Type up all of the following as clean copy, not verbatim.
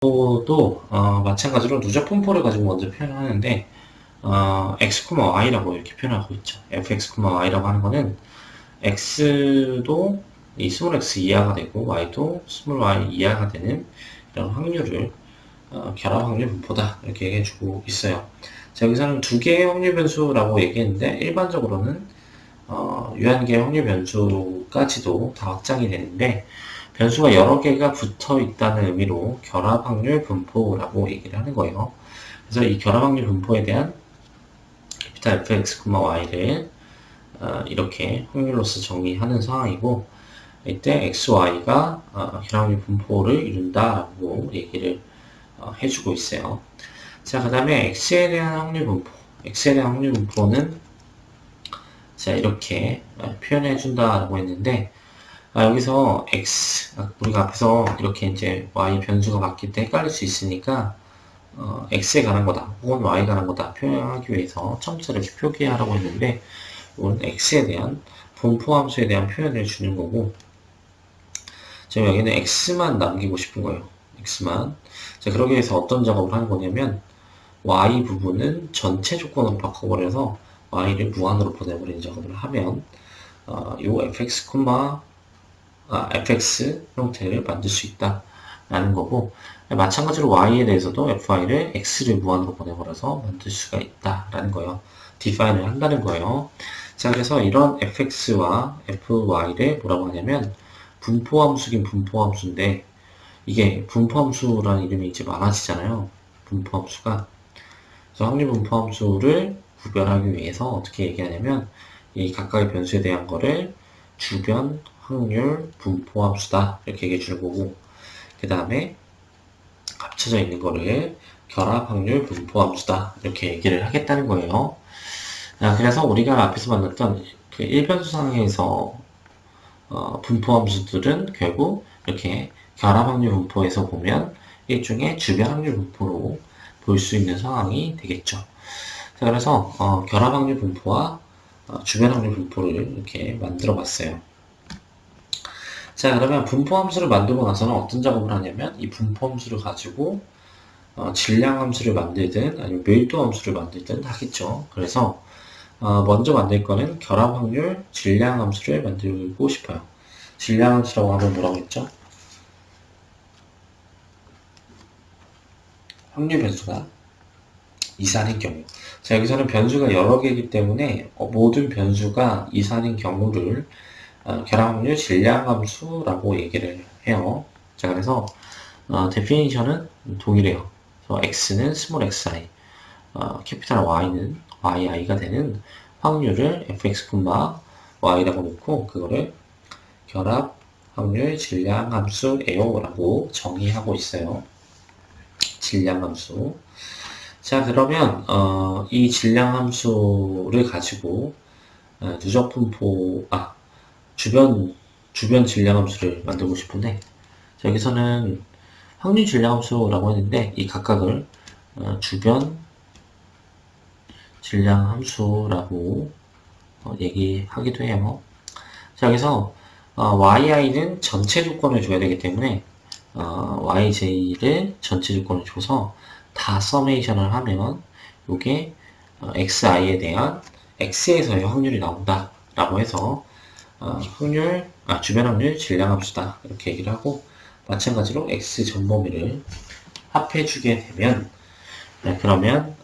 도 마찬가지로 누적 분포를 가지고 먼저 표현하는데 x, y라고 이렇게 표현하고 있죠. fx, y라고 하는 거는 x도 이 스몰 x 이하가 되고 y도 스몰 y 이하가 되는 이런 확률을 결합 확률 분포다 이렇게 얘기해주고 있어요. 자, 여기서는 두 개의 확률 변수라고 얘기했는데 일반적으로는 유한계 확률 변수까지도 다 확장이 되는데 변수가 여러 개가 붙어 있다는 의미로 결합 확률 분포라고 얘기를 하는 거예요. 그래서 이 결합 확률 분포에 대한 캐피탈 fx, y를 이렇게 확률로서 정의하는 상황이고 이때 x, y가 결합 확률 분포를 이룬다라고 얘기를 해주고 있어요. 자, 그 다음에 x에 대한 확률 분포. x에 대한 확률 분포는 자, 이렇게 표현해 준다라고 했는데 여기서 x, 우리가 앞에서 이렇게 이제 y 변수가 바뀔 때 헷갈릴 수 있으니까 x에 관한 거다 혹은 y에 관한 거다 표현하기 위해서 처음부터 이렇게 표기하라고 했는데 이건 x에 대한 분포함수에 대한 표현을 주는 거고 지금 여기는 x만 남기고 싶은 거예요. x만. 자, 그러기 위해서 어떤 작업을 하는 거냐면 y 부분은 전체 조건으로 바꿔버려서 y를 무한으로 보내버리는 작업을 하면 요 fx 형태를 만들 수 있다 라는 거고 마찬가지로 y에 대해서도 fy를 x를 무한으로 보내버려서 만들 수가 있다 라는 거예요. define을 한다는 거예요. 자, 그래서 이런 fx와 fy를 뭐라고 하냐면 분포함수긴 분포함수인데 이게 분포함수라는 이름이 이제 많아지잖아요. 분포함수가. 그래서 확률 분포함수를 구별하기 위해서 어떻게 얘기하냐면 이 각각의 변수에 대한 거를 주변 확률 분포함수다 이렇게 얘기해 주는 거고 그 다음에 합쳐져 있는 거를 결합 확률 분포함수다 이렇게 얘기를 하겠다는 거예요. 그래서 우리가 앞에서 만났던 그 일변수 상에서 분포함수들은 결국 이렇게 결합 확률 분포에서 보면 일종의 주변 확률 분포로 볼 수 있는 상황이 되겠죠. 자, 그래서 결합 확률 분포와 주변 확률 분포를 이렇게 만들어 봤어요. 자, 그러면 분포함수를 만들고 나서는 어떤 작업을 하냐면 이 분포함수를 가지고 질량함수를 만들든 아니면 밀도함수를 만들든 하겠죠. 그래서 먼저 만들 거는 결합확률 질량함수를 만들고 싶어요. 질량함수라고 하면 뭐라고 했죠? 확률 변수가 이산인 경우. 자, 여기서는 변수가 여러 개이기 때문에 모든 변수가 이산인 경우를 결합확률 질량함수라고 얘기를 해요. 자, 그래서 데피니션은 동일해요. 그래서 x는 스몰 xi, 캐피탈 y는 yi가 되는 확률을 fx, y라고 놓고 그거를 결합 확률 질량함수예요 라고 정의하고 있어요. 질량함수. 자, 그러면 이 질량함수를 가지고 누적 분포 주변 질량함수를 만들고 싶은데 자, 여기서는 확률 질량함수라고 했는데 이 각각을 주변 질량함수라고 얘기하기도 해요. 자, 여기서 yi는 전체 조건을 줘야 되기 때문에 yj를 전체 조건을 줘서 다 서메이션을 하면 이게 xi에 대한 x에서의 확률이 나온다 라고 해서 주변 확률 질량함수다 이렇게 얘기를 하고 마찬가지로 x 전 범위를 합해주게 되면 그러면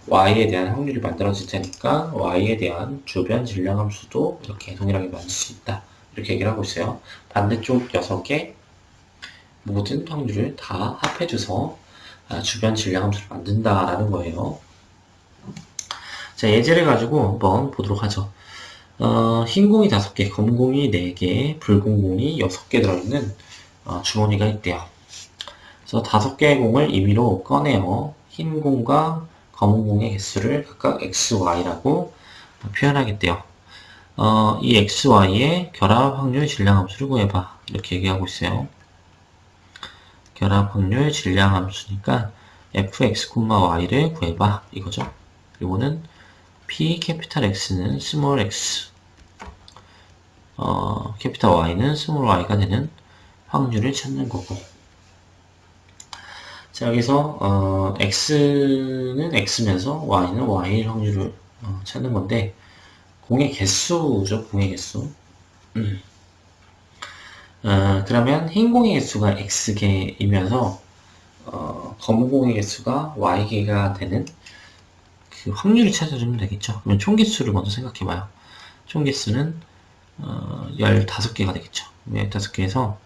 y에 대한 확률이 만들어질 테니까 y에 대한 주변 질량함수도 이렇게 동일하게 만들 수 있다 이렇게 얘기를 하고 있어요. 반대쪽 6개 모든 확률을 다 합해줘서 주변 질량함수를 만든다라는 거예요. 자, 예제를 가지고 한번 보도록 하죠. 흰 공이 5개, 검은 공이 4개, 붉은 공이 6개 들어있는 주머니가 있대요. 그래서 5개의 공을 임의로 꺼내어 흰 공과 검은 공의 개수를 각각 x, y라고 표현하겠대요. 이 x, y의 결합 확률 질량함수를 구해봐. 이렇게 얘기하고 있어요. 결합 확률 질량함수니까 fx, y를 구해봐. 이거죠. 이거는 p 캐피탈 x는 스몰 x, 캐피탈 y는 스몰 y가 되는 확률을 찾는 거고. 자, 여기서 x는 x면서 y는 y일 확률을 찾는 건데, 공의 개수죠, 공의 개수. 그러면 흰 공의 개수가 x개이면서 검은 공의 개수가 y개가 되는 그 확률을 찾아주면 되겠죠. 그러면 총 개수를 먼저 생각해봐요. 총 개수는 15개가 되겠죠. 15개에서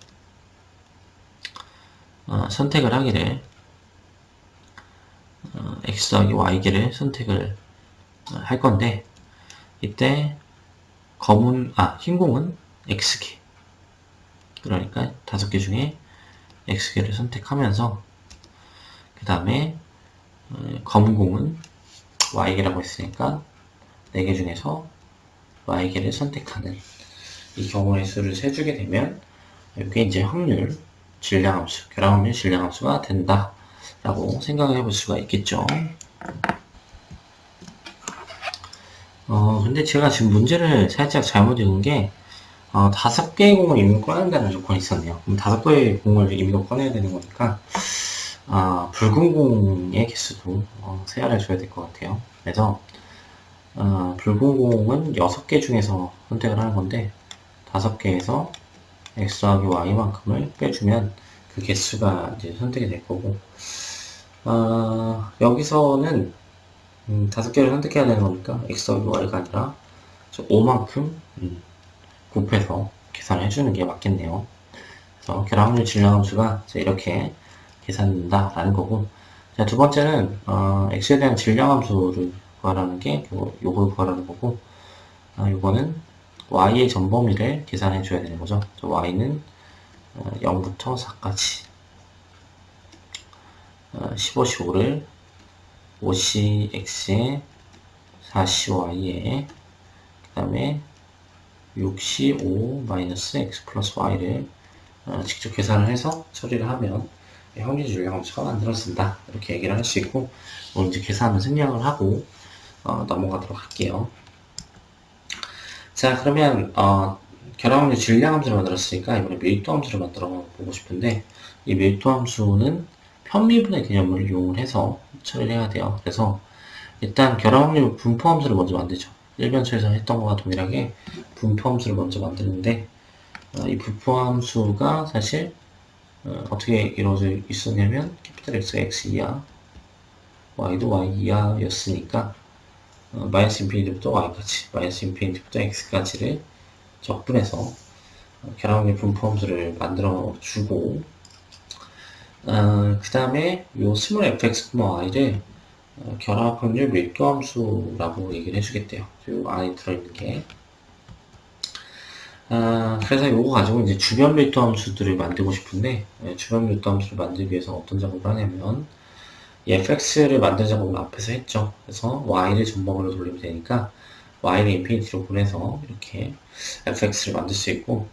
선택을 하기를 x 더하기 y개를 선택을 할 건데, 이때 흰 공은 x개, 그러니까 5개 중에 x개를 선택하면서 그 다음에 검은 공은 y개라고 했으니까 4개 중에서 y개를 선택하는 이 경우의 수를 세주게 되면 이게 이제 확률, 질량함수, 결합 확률 질량함수가 된다 라고 생각을 해볼 수가 있겠죠. 근데 제가 지금 문제를 살짝 잘못 읽은 게 5개의 공을 임의로 꺼낸다는 조건이 있었네요. 그럼 5개의 공을 임의로 꺼내야 되는 거니까 붉은 공의 개수도 세야를 줘야 될 것 같아요. 그래서 붉은 공은 6개 중에서 선택을 하는 건데 5개에서 x 더하기 y만큼을 빼주면 그 개수가 이제 선택이 될 거고, 여기서는 5개를 선택해야 되는 거니까 x 더하기 y가 아니라 5만큼 곱해서 계산을 해주는 게 맞겠네요. 그래서 결합확률 질량함수가 이렇게 계산된다 라는 거고, 자, 두 번째는 x에 대한 질량함수를 구하라는 게 요걸 구하라는 거고, 요거는 y의 전범위를 계산해 줘야 되는 거죠. y는 0부터 4까지 15, 15를 5cx에 4cy에 그 다음에 6c5 마이너스 x 플러스 y를 직접 계산을 해서 처리를 하면 확률 질량함수가 만들어진다 이렇게 얘기를 할 수 있고, 오늘 이제 계산을 생략을 하고 넘어가도록 할게요. 자, 그러면 결합확률 질량함수를 만들었으니까 이번에 밀도함수를 만들어 보고 싶은데, 이 밀도함수는 편미분의 개념을 이용을 해서 처리를 해야 돼요. 그래서 일단 결합확률 분포함수를 먼저 만들죠. 1변수에서 했던 것과 동일하게 분포함수를 먼저 만드는데, 이 분포함수가 사실 어떻게 이루어져 있었냐면 캐피탈 X가 X 이하, Y도 Y 이하였으니까 마이너스 인피니티부터 Y까지, 마이너스 인피니티부터 X까지를 적분해서 결합확률 분포함수를 만들어 주고, 그 다음에 요 스몰 fx, y를 결합확률 밀도함수라고 얘기를 해주겠대요. 요 안에 들어있는 게. 그래서 요거 가지고 이제 주변 밀도함수들을 만들고 싶은데, 주변 밀도함수를 만들기 위해서 어떤 작업을 하냐면, 이 fx를 만든 작업을 앞에서 했죠. 그래서 y를 전방으로 돌리면 되니까 y를 인피니티로 보내서 이렇게 fx를 만들 수 있고,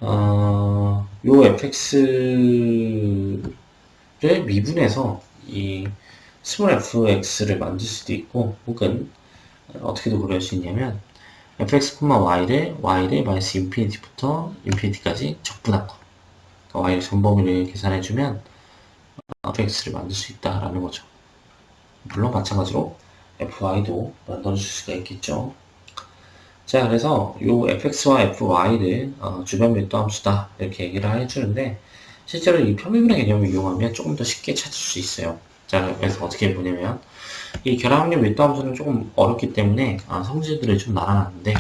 요 fx를 미분해서 이 스몰 fx를 만들 수도 있고, 혹은 어떻게도 그럴 수 있냐면 fx, y를 마이너스 인피니티부터 인피니티까지 적분한 거, 그러니까 y를 전범위를 계산해주면 fx를 만들 수 있다라는 거죠. 물론 마찬가지로 fy도 만들어줄 수가 있겠죠. 자, 그래서 요 fx와 fy를 주변 밀도함수다 이렇게 얘기를 해주는데, 실제로 이 편미분의 개념을 이용하면 조금 더 쉽게 찾을 수 있어요. 자, 그래서 어떻게 보냐면 이 결합확률 밀도함수는 조금 어렵기 때문에 성질들을 좀 나눠놨는데,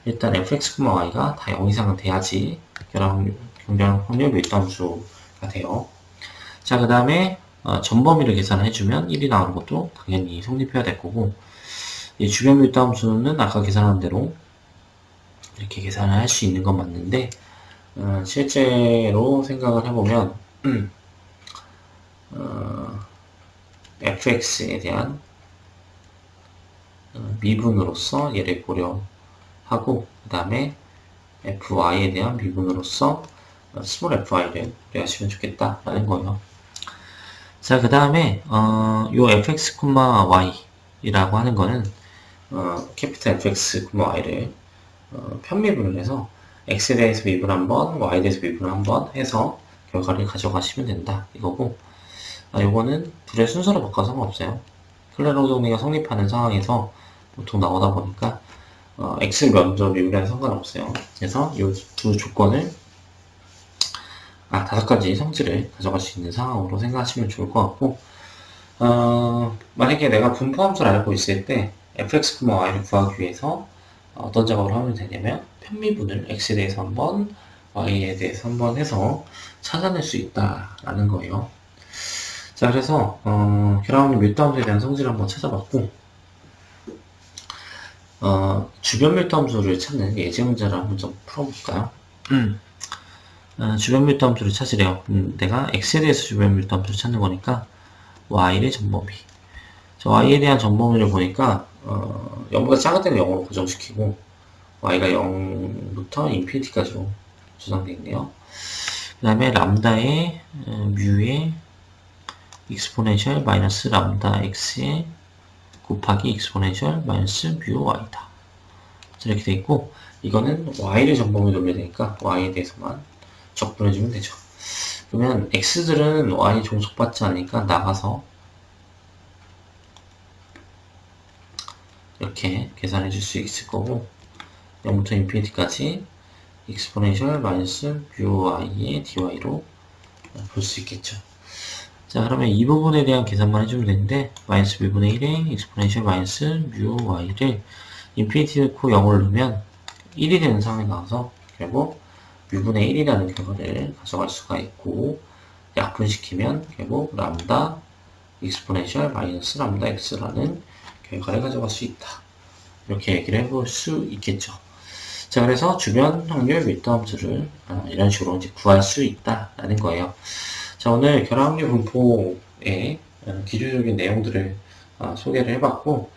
일단 fx, y가 다 0 이상은 돼야지 결합확률 밀도함수가 돼요. 자, 그 다음에 전범위를 계산해주면 1이 나오는 것도 당연히 성립해야 될 거고, 이 주변 밀도함수는 아까 계산한 대로 이렇게 계산을 할 수 있는 건 맞는데, 실제로 생각을 해보면 fx에 대한 미분으로서 얘를 고려하고, 그 다음에 fy에 대한 미분으로서 스몰 fy를 고려하시면 좋겠다라는 거예요. 자, 그 다음에 요 fx, y이라고 하는 거는 캐피탈 fx, y를 편미분을 해서 x에 대해서 미분 한번, y에 대해서 미분 한번 해서 결과를 가져가시면 된다 이거고, 요거는 둘의 순서를 바꿔서 상관없어요. 클레로 정리가 성립하는 상황에서 보통 나오다 보니까 X 면접 미분이랑 상관없어요. 그래서 이 두 조건을 다섯 가지 성질을 가져갈 수 있는 상황으로 생각하시면 좋을 것 같고, 만약에 내가 분포함수를 알고 있을 때 fx, y를 구하기 위해서 어떤 작업을 하면 되냐면 편미분을 x에 대해서 한번 y에 대해서 한번 해서 찾아낼 수 있다라는 거예요. 자, 그래서 결합함수 밀도함수에 대한 성질을 한번 찾아봤고, 주변 밀도함수를 찾는 예제 문제를 한번 좀 풀어볼까요? 주변 밀도함수를 찾으래요. 내가 x에 대해서 주변 밀도함수를 찾는 거니까 y의 전범위. y에 대한 전범위를 보니까 0보다 작을 때는 0으로 고정시키고 y가 0부터 인피니티까지로 조정되어 있네요. 그 다음에 람다의 뮤의 익스포넨셜 마이너스 람다 x의 곱하기 익스포넨셜 마이너스 뮤 y다. 이렇게 돼 있고, 이거는 y를 전범위로 돌려야 되니까 y에 대해서만 적분해주면 되죠. 그러면 x들은 y 종속받지 않으니까 나가서 이렇게 계산해 줄 수 있을 거고, 0부터 인피니티까지 익스포넨셜 마이너스 뮤 y의 dy로 볼 수 있겠죠. 자, 그러면 이 부분에 대한 계산만 해주면 되는데, 마이너스 뮤분의 1에 익스포넨셜 마이너스 뮤 y를 인피니티 넣고 0을 넣으면 1이 되는 상황이 나와서 결국 뮤분의 1이라는 결과를 가져갈 수가 있고, 약분시키면 결국 람다 익스포넨셜 마이너스 람다 x라는 결과를 가져갈 수 있다. 이렇게 얘기를 해볼 수 있겠죠. 자, 그래서 주변 확률 밀도함수를 이런 식으로 이제 구할 수 있다라는 거예요. 자, 오늘 결합률 분포의 기초적인 내용들을 소개를 해봤고,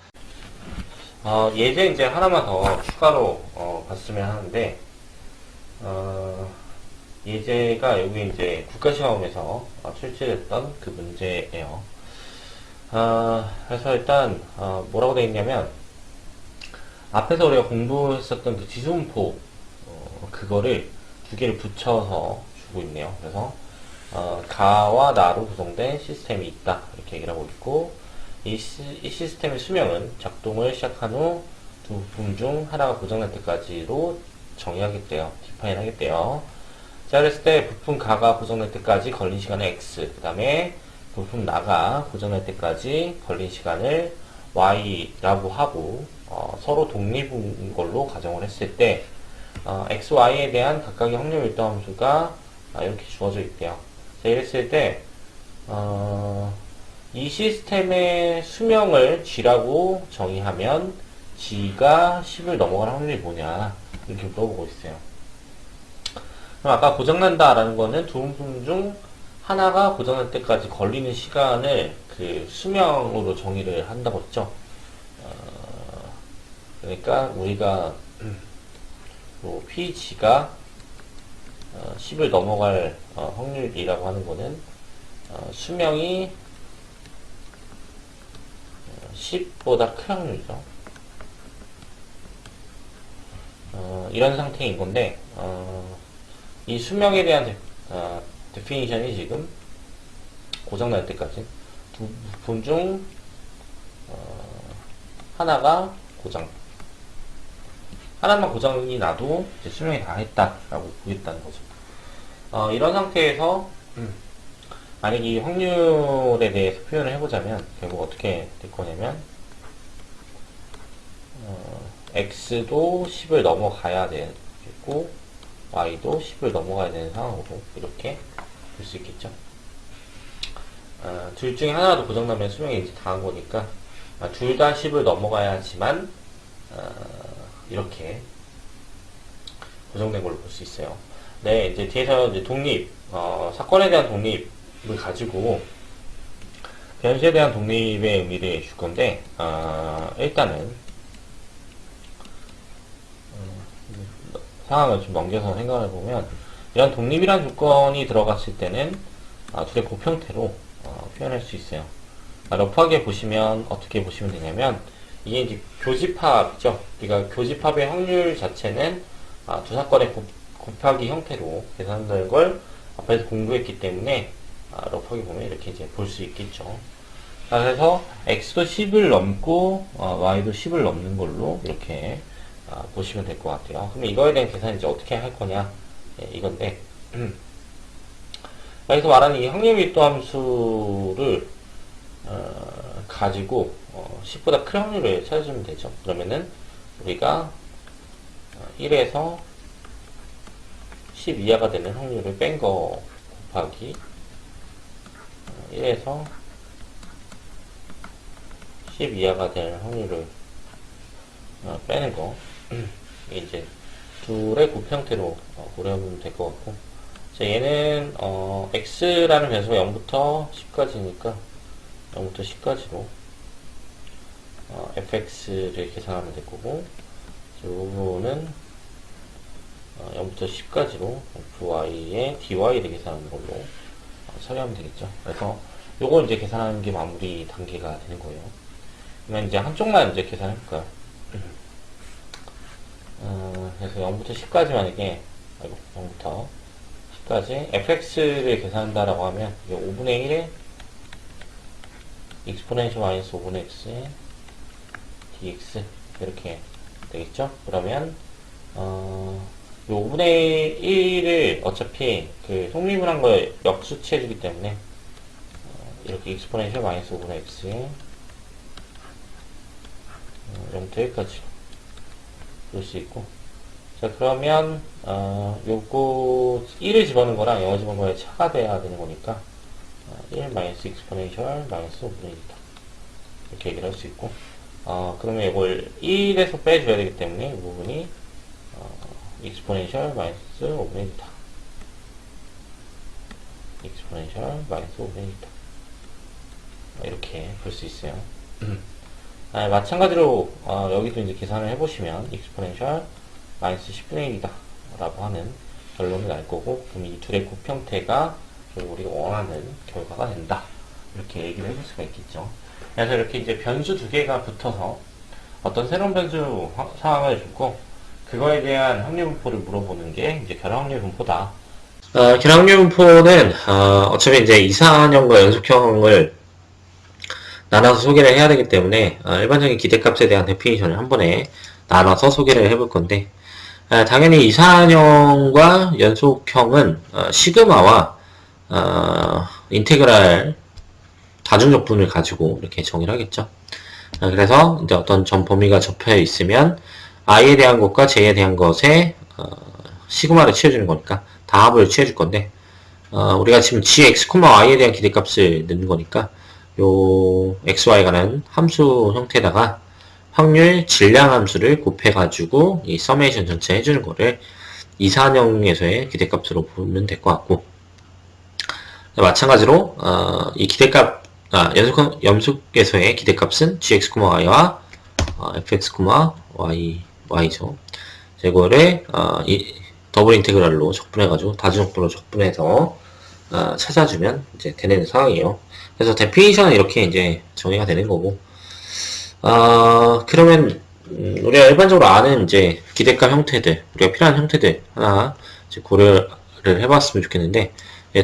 예제 이제 하나만 더 추가로 봤으면 하는데, 예제가 여기 이제 국가시험에서 출제됐던 그 문제예요. 그래서 일단 뭐라고 되어 있냐면, 앞에서 우리가 공부했었던 그 지수분포 그거를 두 개를 붙여서 주고 있네요. 그래서 가와 나로 구성된 시스템이 있다 이렇게 얘기를 하고 있고, 이 시스템의 수명은 작동을 시작한 후 두 부품 중 하나가 고장날 때까지로 정의하겠대요. 디파인 하겠대요. 자, 그랬을 때 부품 가가 고장날 때까지 걸린 시간은 x, 그 다음에 부품 나가 고장날 때까지 걸린 시간을 y라고 하고, 서로 독립인 걸로 가정을 했을 때 x, y에 대한 각각의 확률 밀도함수가 이렇게 주어져 있대요. 자, 이랬을 때 이 시스템의 수명을 g라고 정의하면 g가 10을 넘어갈 확률이 뭐냐 이렇게 물어보고 있어요. 그럼 아까 고장난다 라는 거는 두 부품 중 하나가 고장날 때까지 걸리는 시간을 그 수명으로 정의를 한다고 했죠. 그러니까 우리가 PG가 10을 넘어갈 확률이라고 하는 거는 수명이 10보다 큰 확률이죠. 이런 상태인 건데, 이 수명에 대한 데피니션이 지금 고장날 때까지 두 부품 중 하나가 하나만 고장이 나도 이제 수명이 다 했다라고 보겠다는 거죠. 이런 상태에서 만약 이 확률에 대해서 표현을 해보자면 결국 어떻게 될 거냐면 x도 10을 넘어가야 되겠고 y도 10을 넘어가야 되는 상황으로 이렇게 볼 수 있겠죠. 둘 중에 하나라도 고장나면 수명이 이제 다 한 거니까 둘 다 10을 넘어가야지만 이렇게 고정된 걸로 볼 수 있어요. 네, 이제 뒤에서 이제 사건에 대한 독립을 가지고 변수에 대한 독립의 의미를 줄 건데, 일단은 상황을 좀 넘겨서 생각을 해보면, 이런 독립이란 조건이 들어갔을 때는 둘의 곱형태로 표현할 수 있어요. 러프하게 보시면 어떻게 보시면 되냐면, 이게 이제 교집합이죠. 그러니까 교집합의 확률 자체는 두 사건의 곱하기 형태로 계산되는 걸 앞에서 공부했기 때문에 럽하게 보면 이렇게 이제 볼 수 있겠죠. 그래서 x도 10을 넘고 y도 10을 넘는 걸로 이렇게 보시면 될 것 같아요. 그럼 이거에 대한 계산 이제 어떻게 할 거냐, 이건데 여기서 말하는 이 확률밀도 함수를 가지고 10보다 큰 확률을 찾아주면 되죠. 그러면은 우리가 1에서 10 이하가 되는 확률을 뺀 거 곱하기 1에서 10 이하가 될 확률을 빼는 거, 이제 둘의 곱 형태로 고려하면 될 것 같고, 자, 얘는 x라는 변수가 0부터 10까지니까 0부터 10까지로 fx를 계산하면 될 거고, 이 부분은 0부터 10까지로 fy의 dy를 계산하는 걸로 처리하면 되겠죠. 그래서 요거 이제 계산하는 게 마무리 단계가 되는 거예요. 그러면 이제 한쪽만 이제 계산해 볼까요? 그래서 0부터 10까지 만약에 0부터 10까지 fx를 계산한다라고 하면 이게 5분의 1에 exponential 마이너스 5분의 x에 dx 이렇게 되겠죠? 그러면 요 5분의 1을 어차피 그 속리분한 걸 역수치해 주기 때문에 이렇게 exponential 마이너스 5분의 x에 0부터 1까지 볼 수 있고, 자, 그러면 요거 1을 집어넣은 거랑 0을 집어넣은 거에 차가 돼야 되는 거니까 1 마이너스 exponential 마이너스 5분의 1이다 이렇게 얘기를 할 수 있고, 그러면 이걸 1에서 빼줘야 되기 때문에 이 부분이 exponential 마이너스 5분의 1이다. exponential 마이너스 5분의 1이다. 이렇게 볼 수 있어요. 마찬가지로 여기도 이제 계산을 해보시면 exponential 마이너스 10분의 1이다 라고 하는 결론이 날 거고, 그럼 이 둘의 곱 형태가 우리가 원하는 결과가 된다 이렇게 얘기를 해볼 수가 있겠죠. 그래서 이렇게 이제 변수 두 개가 붙어서 어떤 새로운 변수 상황을 주고 그거에 대한 확률 분포를 물어보는 게 이제 결합 확률 분포다. 결합 확률 분포는 어차피 이제 이산형과 연속형을 나눠서 소개를 해야 되기 때문에 일반적인 기대값에 대한 데피니션을 한 번에 나눠서 소개를 해볼 건데, 당연히 이산형과 연속형은 시그마와 인테그랄 다중적분을 가지고 이렇게 정의를 하겠죠. 그래서 이제 어떤 점 범위가 접혀 있으면 i에 대한 것과 j에 대한 것에 시그마를 취해주는 거니까 다 합을 취해줄 건데, 우리가 지금 gx, y에 대한 기대값을 넣는 거니까 요 xy에 관한 함수 형태에다가 확률 질량 함수를 곱해가지고 이 서메이션 전체 해주는 거를 이산형에서의 기대값으로 보면 될 것 같고, 마찬가지로 이 기대값 연속에서의 기대값은 gx, y와 fx, y죠. 이거를 이 더블 인테그랄로 적분해가지고 다중적분으로 적분해서 찾아주면 이제 되는 상황이에요. 그래서 데피니션은 이렇게 이제 정의가 되는 거고, 그러면 우리가 일반적으로 아는 이제 기대값 형태들, 우리가 필요한 형태들 하나 이제 고려를 해봤으면 좋겠는데,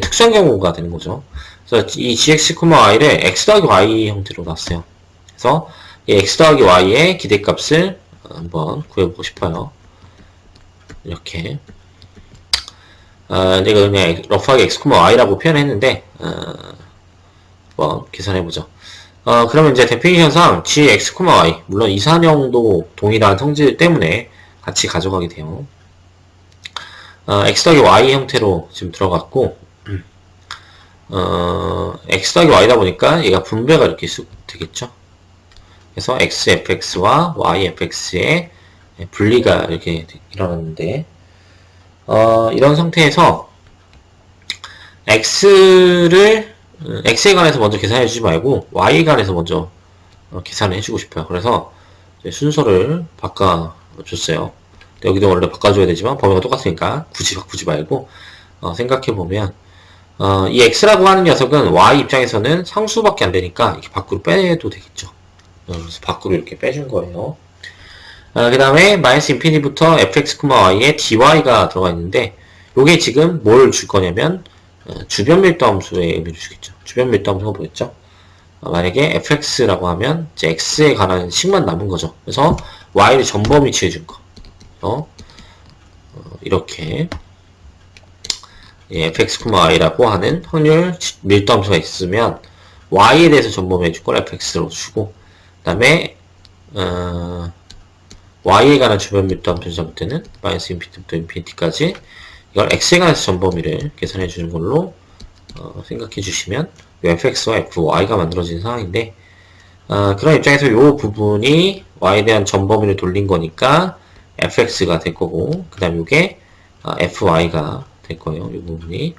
특수한 경우가 되는 거죠. 그래서 이 gx, y를 x 더하기 y 형태로 놨어요. 그래서 이 x 더하기 y의 기대값을 한번 구해보고 싶어요. 이렇게 내가 그냥 러프하게 x, y라고 표현했는데 한번 계산해보죠. 그러면 이제 데피니션상 gx, y, 물론 이산형도 동일한 성질 때문에 같이 가져가게 돼요. x 더하기 y 형태로 지금 들어갔고, x 더하기 y다 보니까 얘가 분배가 이렇게 쑥 되겠죠. 그래서 xfx와 yfx의 분리가 이렇게 일어났는데, 이런 상태에서 x에 관해서 먼저 계산해 주지 말고 y에 관해서 먼저 계산을 해주고 싶어요. 그래서 순서를 바꿔줬어요. 여기도 원래 바꿔줘야 되지만 범위가 똑같으니까 굳이 바꾸지 말고 생각해보면 이 x라고 하는 녀석은 y 입장에서는 상수밖에 안 되니까 이렇게 밖으로 빼도 되겠죠. 그래서 밖으로 이렇게 빼준 거예요. 그 다음에 마이너스 인피니부터 fx, y에 dy가 들어가 있는데, 요게 지금 뭘 줄 거냐면 주변 밀도 함수의 의미를 주겠죠. 주변 밀도 함수가 뭐였죠? 만약에 fx라고 하면 이제 x에 관한 식만 남은 거죠. 그래서 y를 전범위 취해준 거. 이렇게 fx, y라고 하는 확률 밀도 함수가 있으면 y에 대해서 전범위 해줄 걸 fx로 주고, 그 다음에 y에 관한 주변 밀도 함수 잡을 때는 마이너스 인피니티부터 인피니티까지 이걸 x에 관해서 전범위를 계산해 주는 걸로 생각해 주시면 fx와 fy가 만들어진 상황인데, 그런 입장에서 이 부분이 y에 대한 전범위를 돌린 거니까 fx가 될 거고, 그 다음 이게 fy가 될 거예요. 이 부분이.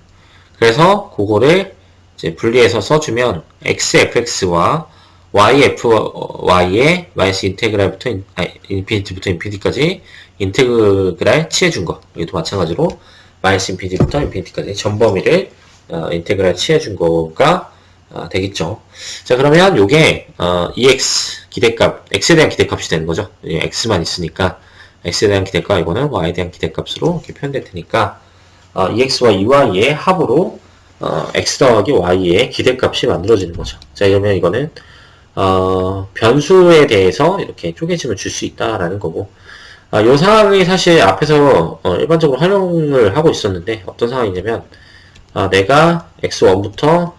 그래서 그거를 이제 분리해서 써주면 xfx와 yfy의 마이너스 인테그랄부터 인피니티부터 인피니티까지 인테그랄 취해준 거. 이것도 마찬가지로 마이너스 인피니티부터 인피니티까지 전범위를 인테그랄 취해준 거가 되겠죠. 자, 그러면 요게 EX 기대값, X에 대한 기대값이 되는 거죠. X만 있으니까 X에 대한 기대값, 이거는 Y에 대한 기대값으로 이렇게 표현될 테니까 EX와 EY의 합으로 X 더하기 Y의 기대값이 만들어지는 거죠. 자, 그러면 이거는 변수에 대해서 이렇게 쪼개짐을 줄 수 있다라는 거고, 이 상황이 사실 앞에서 일반적으로 활용을 하고 있었는데 어떤 상황이냐면 내가 x1부터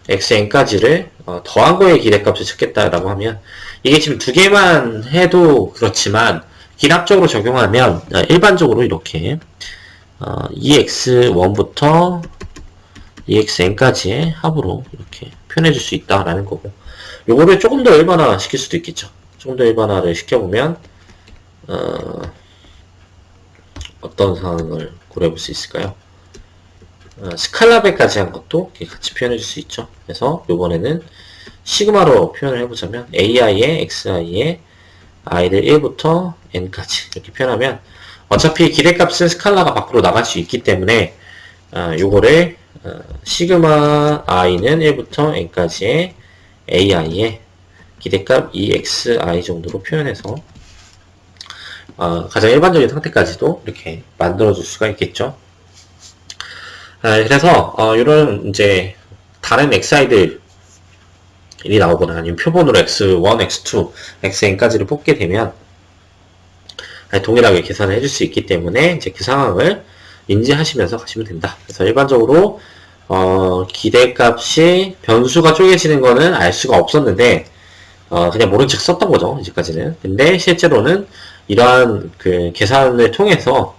xn까지를 더한 거에 기대값을 찾겠다라고 하면, 이게 지금 두 개만 해도 그렇지만 기납적으로 적용하면 일반적으로 이렇게 EX1부터 EXN까지의 합으로 이렇게 표현해 줄 수 있다라는 거고, 요거를 조금 더 일반화 시킬 수도 있겠죠. 조금 더 일반화를 시켜보면 어떤 상황을 고려해 볼 수 있을까요? 스칼라베까지 한 것도 같이 표현해 줄 수 있죠. 그래서 요번에는 시그마로 표현을 해보자면 ai의 xi의 i를 1부터 n까지 이렇게 표현하면, 어차피 기대값은 스칼라가 밖으로 나갈 수 있기 때문에 요거를 시그마 i는 1부터 n까지의 ai의 기대값 exi 정도로 표현해서 가장 일반적인 상태까지도 이렇게 만들어줄 수가 있겠죠. 그래서 이런 이제 다른 xi들이 나오거나 아니면 표본으로 x1, x2, xn까지를 뽑게 되면 동일하게 계산을 해줄 수 있기 때문에 이제 그 상황을 인지하시면서 가시면 된다. 그래서 일반적으로 기대값이 변수가 쪼개지는 거는 알 수가 없었는데 그냥 모른 척 썼던 거죠, 이제까지는. 근데 실제로는 이러한 그 계산을 통해서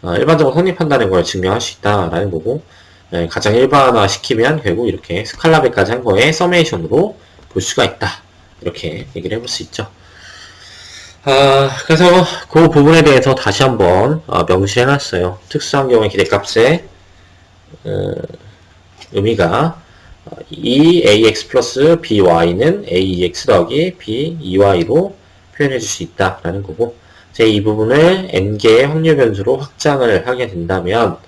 일반적으로 성립한다는 걸 증명할 수 있다라는 거고, 가장 일반화 시키면 결국 이렇게 스칼라베까지 한 거에 서메이션으로 볼 수가 있다, 이렇게 얘기를 해볼 수 있죠. 그래서 그 부분에 대해서 다시 한번 명시해 놨어요. 특수한 경우의 기대값의 의미가 EAX 플러스 BY는 AEX 더하기 BEY로 표현해 줄 수 있다라는 거고, 이 부분을 n개의 확률 변수로 확장을 하게 된다면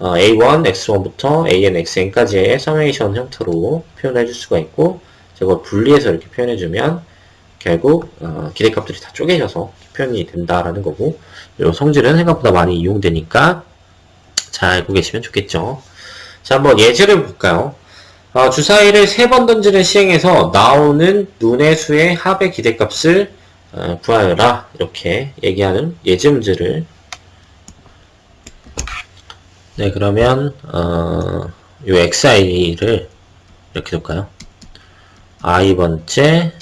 A1, X1부터 AN, XN까지의 서메이션 형태로 표현해 줄 수가 있고, 이걸 분리해서 이렇게 표현해 주면 결국 기대값들이 다 쪼개져서 표현이 된다라는 거고, 이 성질은 생각보다 많이 이용되니까 잘 알고 계시면 좋겠죠. 자, 한번 예제를 볼까요? 주사위를 3번 던지는 시행에서 나오는 눈의 수의 합의 기대값을 구하여라, 이렇게 얘기하는 예제 문제를. 네, 그러면 요 xi를 이렇게 놓을까요? i번째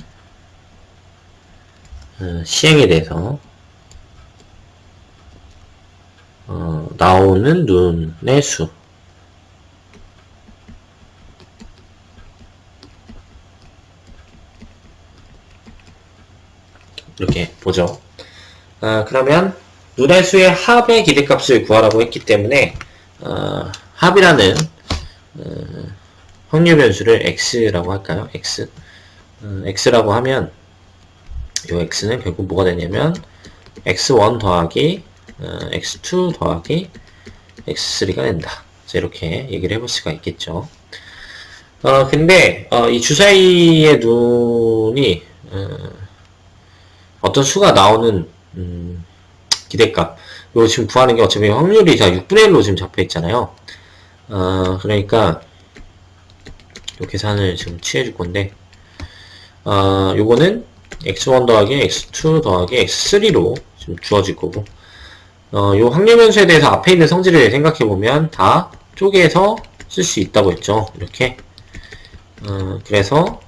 시행에 대해서 나오는 눈의 수, 이렇게 보죠. 그러면 눈의 수의 합의 기대값을 구하라고 했기 때문에 합이라는 확률 변수를 x라고 할까요? x라고 하면 이 x는 결국 뭐가 되냐면 x1 더하기 x2 더하기 x3가 된다. 자, 이렇게 얘기를 해볼 수가 있겠죠. 근데 이 주사위의 눈이 어떤 수가 나오는 기대값, 이거 지금 구하는 게 어차피 확률이 다 6분의 1로 지금 잡혀 있잖아요. 그러니까 요 계산을 지금 취해줄 건데, 요거는 x1 더하기 x2 더하기 x3로 지금 주어질 거고, 요 확률변수에 대해서 앞에 있는 성질을 생각해보면 다 쪼개서 쓸 수 있다고 했죠. 이렇게. 그래서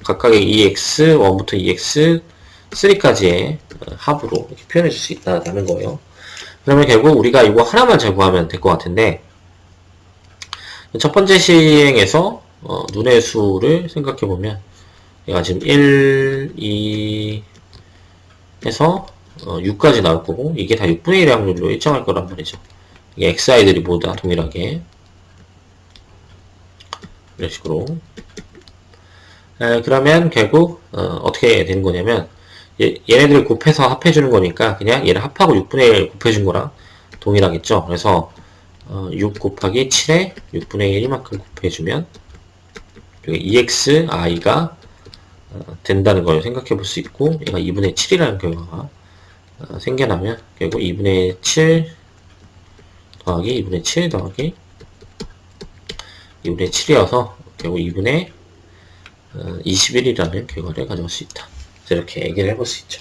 각각의 EX1부터 EX3까지의 합으로 이렇게 표현해 줄 수 있다는 거예요. 그러면 결국 우리가 이거 하나만 잘 구하면 될 것 같은데, 첫 번째 시행에서 눈의 수를 생각해보면 얘가 지금 1, 2 해서 6까지 나올 거고, 이게 다 6분의 1의 확률로 일정할 거란 말이죠. 이게 xi들이 모두 다 동일하게 이런 식으로. 그러면 결국 어떻게 되는 거냐면, 얘네들을 곱해서 합해주는 거니까 그냥 얘를 합하고 6분의 1 곱해준 거랑 동일하겠죠. 그래서 6 곱하기 7에 6분의 1 이만큼 곱해주면 여기 EXI가 된다는 걸 생각해 볼 수 있고, 얘가 2분의 7이라는 결과가 생겨나면 결국 2분의 7 더하기 2분의 7 더하기 2분의 7이어서 결국 2분의 21이라는 결과를 가져올 수 있다. 이렇게 얘기를 해볼 수 있죠.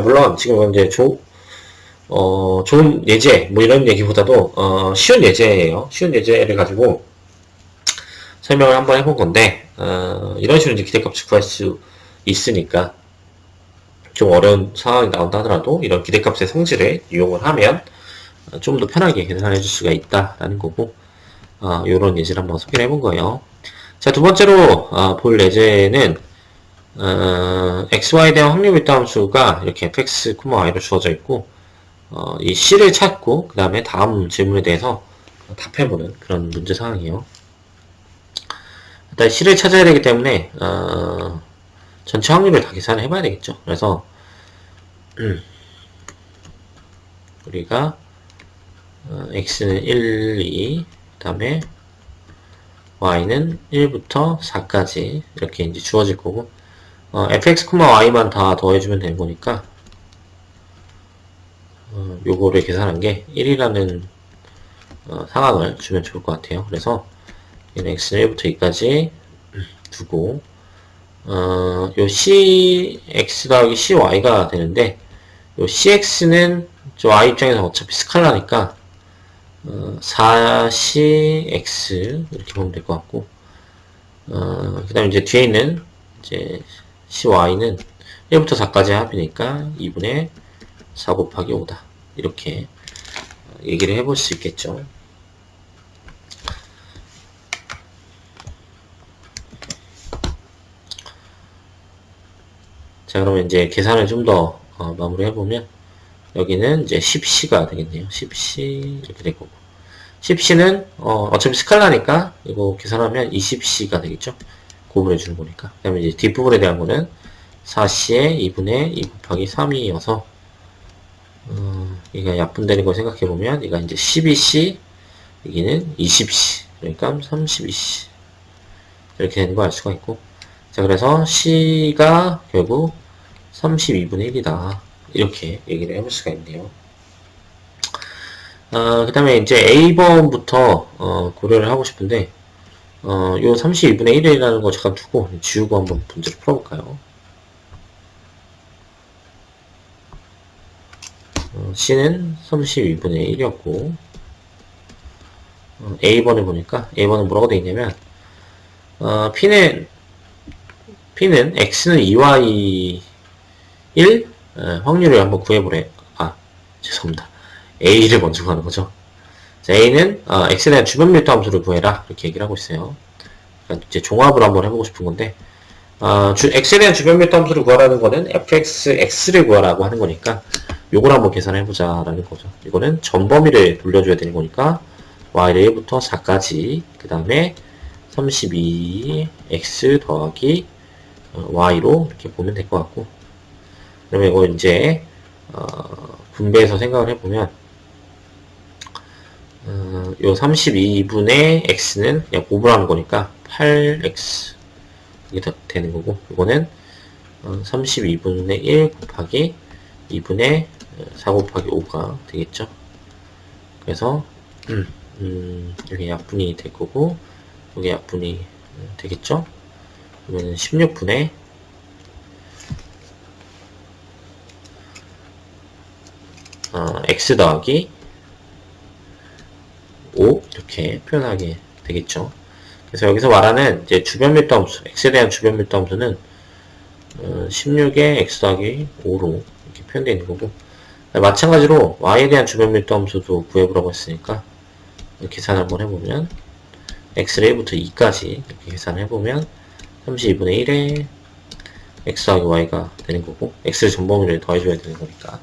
물론 지금 이제 좋은 예제 뭐 이런 얘기보다도 쉬운 예제예요. 쉬운 예제를 가지고 설명을 한번 해본 건데, 이런 식으로 이제 기대값을 구할 수 있으니까 좀 어려운 상황이 나온다 하더라도 이런 기대값의 성질을 이용을 하면 좀 더 편하게 계산해 줄 수가 있다라는 거고, 이런 예제를 한번 소개를 해본 거예요. 자, 두 번째로 볼 예제는 xy에 대한 확률 밀도 함수가 이렇게 fx, y로 주어져 있고, 이 c를 찾고 그 다음에 다음 질문에 대해서 답해보는 그런 문제 상황이에요. 일단 c를 찾아야 되기 때문에 전체 확률을 다 계산을 해봐야 되겠죠. 그래서 우리가 x는 1, 2, 그 다음에 y는 1부터 4까지 이렇게 이제 주어질 거고, fx, y만 다 더해주면 되는 거니까 요거를 계산한 게 1이라는 상황을 주면 좋을 것 같아요. 그래서 얘는 x는 1부터 2까지 두고, 요 cx 더하기 cy가 되는데, 요 cx는 저 y 입장에서 어차피 스칼라니까 4cx 이렇게 보면 될 것 같고, 그 다음에 이제 뒤에 있는 이제 cy는 1부터 4까지 합이니까 2분의 4 곱하기 5다. 이렇게 얘기를 해볼 수 있겠죠. 자, 그러면 이제 계산을 좀 더 마무리 해보면, 여기는 이제 10c가 되겠네요. 10c 이렇게 될 거고, 10c는 어차피 스칼라니까 이거 계산하면 20c가 되겠죠. 구분해 주는 거니까. 그 다음에 이제 뒷부분에 대한 거는 4c에 2분의 2 곱하기 3이어서 얘가 약분되는 걸 생각해 보면 얘가 이제 12c, 여기는 20c, 그러니까 32c 이렇게 되는 거 알 수가 있고, 자, 그래서 c가 결국 32분의 1이다. 이렇게 얘기를 해볼 수가 있네요. 그 다음에 이제 A번부터 고려를 하고 싶은데, 요 32분의 1이라는 거 잠깐 두고 지우고 한번 문제를 풀어볼까요? C는 32분의 1이었고, A번을 보니까 A번은 뭐라고 되어 있냐면, P는 X는 2Y 1 확률을 한번 구해보래. 죄송합니다. A를 먼저 구하는 거죠. 자, A는 X에 대한 주변 밀도 함수를 구해라. 이렇게 얘기를 하고 있어요. 그러니까 이제 종합을 한번 해보고 싶은 건데, X에 대한 주변 밀도 함수를 구하라는 거는 fx를 구하라고 하는 거니까 요걸 한번 계산해보자 라는 거죠. 이거는 전 범위를 돌려줘야 되는 거니까 y를 1부터 4까지, 그 다음에 32x 더하기 y로 이렇게 보면 될 것 같고, 그러면 이거 이제 분배해서 생각을 해보면 요 32분의 x는 그냥 곱을하는 거니까 8x 이게 되는 거고, 이거는 32분의 1 곱하기 2분의 4 곱하기 5가 되겠죠. 그래서 여기 약분이 될 거고, 여기 약분이 되겠죠? 그러면 16분의 x 더하기 5 이렇게 표현하게 되겠죠. 그래서 여기서 말하는 이제 주변 밀도 함수, x에 대한 주변 밀도 함수는 16의 x 더하기 5로 이렇게 표현되어 있는 거고, 마찬가지로 y에 대한 주변 밀도 함수도 구해보라고 했으니까 계산 한번 해보면 x를 1부터 2까지 이렇게 계산해보면 32분의 1에 x 더하기 y가 되는 거고, x를 전범위를 더해줘야 되는 거니까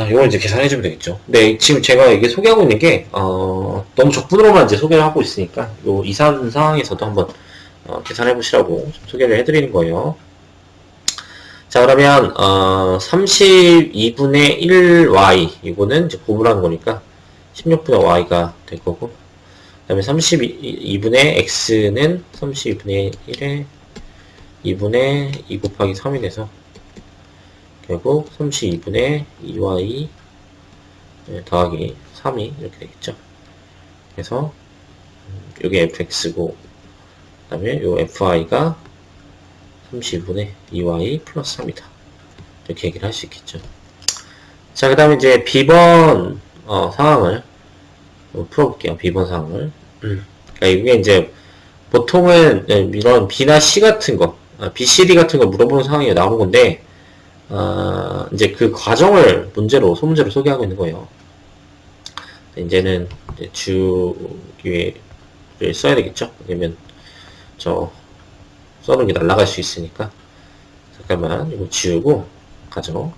이걸 이제 계산해주면 되겠죠. 근데 지금 제가 이게 소개하고 있는 게 너무 적분으로만 이제 소개를 하고 있으니까 요 이산 상황에서도 한번 계산해보시라고 소개를 해드리는 거예요. 자, 그러면 32분의 1y 이거는 이제 고분하는 거니까 16분의 y가 될 거고, 그 다음에 32분의 x는 32분의 1에 2분의 2 곱하기 3이 돼서 결국 32분의 2y 더하기 3이 이렇게 되겠죠. 그래서 이게 fx고, 그 다음에 요 fy가 32분의 2y 플러스 3이다. 이렇게 얘기를 할 수 있겠죠. 자, 그 다음에 이제 B번 상황을 풀어볼게요. B번 상황을. 그러니까 이게 이제 보통은 이런 B나 C 같은 거, B, C, D 같은 거 물어보는 상황이 나오는 건데, 이제 그 과정을 소문제로 소개하고 있는 거예요. 이제는 이제 주기를 써야 되겠죠. 왜냐면 써놓은 게 날아갈 수 있으니까. 잠깐만, 이거 지우고 가죠.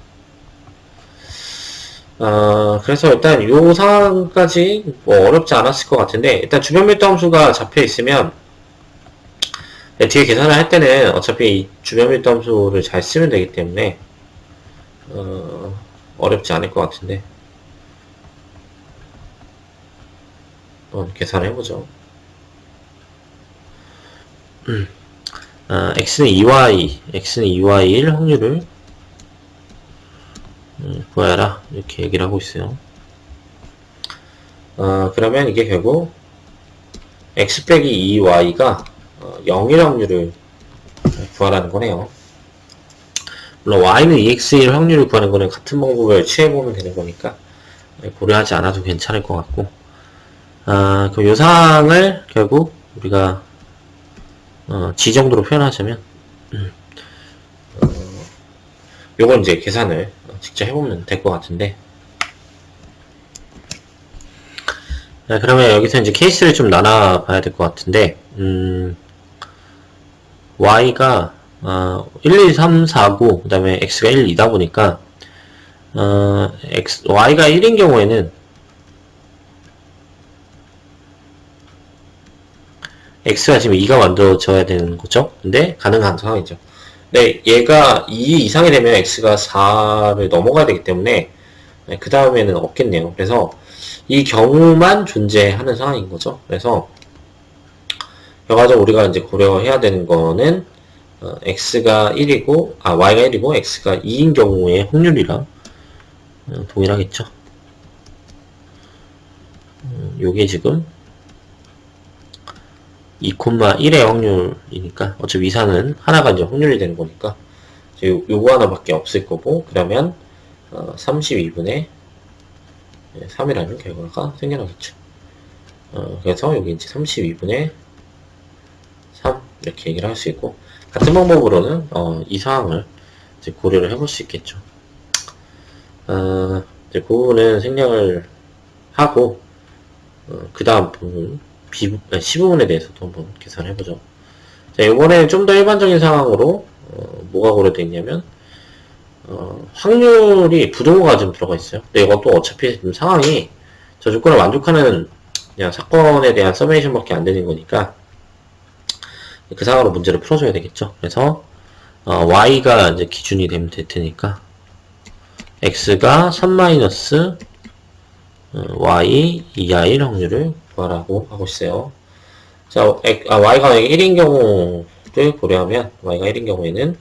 그래서 일단 이 상황까지 뭐 어렵지 않았을 것 같은데, 일단 주변 밀도 함수가 잡혀 있으면 뒤에 계산을 할 때는 어차피 이 주변 밀도 함수를 잘 쓰면 되기 때문에 어렵지 않을 것 같은데 한번 계산을 해보죠. x는 2y1 확률을 구하라 이렇게 얘기를 하고 있어요. 그러면 이게 결국 x 빼기 2y가 0일 확률을 구하라는 거네요. 물론 y는 2x1 확률을 구하는 거는 같은 방법을 취해보면 되는 거니까 고려하지 않아도 괜찮을 것 같고, 그 요상을 결국 우리가 g 정도로 표현하자면 요건 이제 계산을 직접 해보면 될 것 같은데, 그러면 여기서 이제 케이스를 좀 나눠 봐야 될 것 같은데, y가 1, 2, 3, 4, 9, 그 다음에 x가 1, 2다 보니까 y가 1인 경우에는 x가 지금 2가 만들어져야 되는 거죠. 근데 가능한 상황이죠. 근데 얘가 2 이상이 되면 x가 4를 넘어가야 되기 때문에 그 다음에는 없겠네요. 그래서 이 경우만 존재하는 상황인 거죠. 그래서 결과적으로 우리가 이제 고려해야 되는 거는 x가 1이고 y가 1이고 x가 2인 경우의 확률이랑 동일하겠죠. 요게 지금 2,1의 확률이니까 어차피 이산은 하나가 이제 확률이 되는 거니까 요거 하나밖에 없을 거고, 그러면 32분의 3이라는 결과가 생겨나겠죠. 그래서 여기 이제 32분의 3 이렇게 얘기를 할 수 있고, 같은 방법으로는 이 상황을 이제 고려를 해볼 수 있겠죠. 이제 그 부분은 생략을 하고 그 다음 부분 C부분에 대해서도 한번 계산을 해보죠. 자, 이번에는 좀 더 일반적인 상황으로 뭐가 고려되어 있냐면 확률이 부동호가 좀 들어가 있어요. 근데 이것도 어차피 지금 상황이 저 조건을 만족하는 그냥 사건에 대한 서메이션밖에 안 되는 거니까 그 상황으로 문제를 풀어줘야 되겠죠. 그래서 y가 이제 기준이 되면 될 테니까 x가 3 마이너스 y 2야 1 확률을 구하라고 하고 있어요. 자, y가 1인 경우를 고려하면 y가 1인 경우에는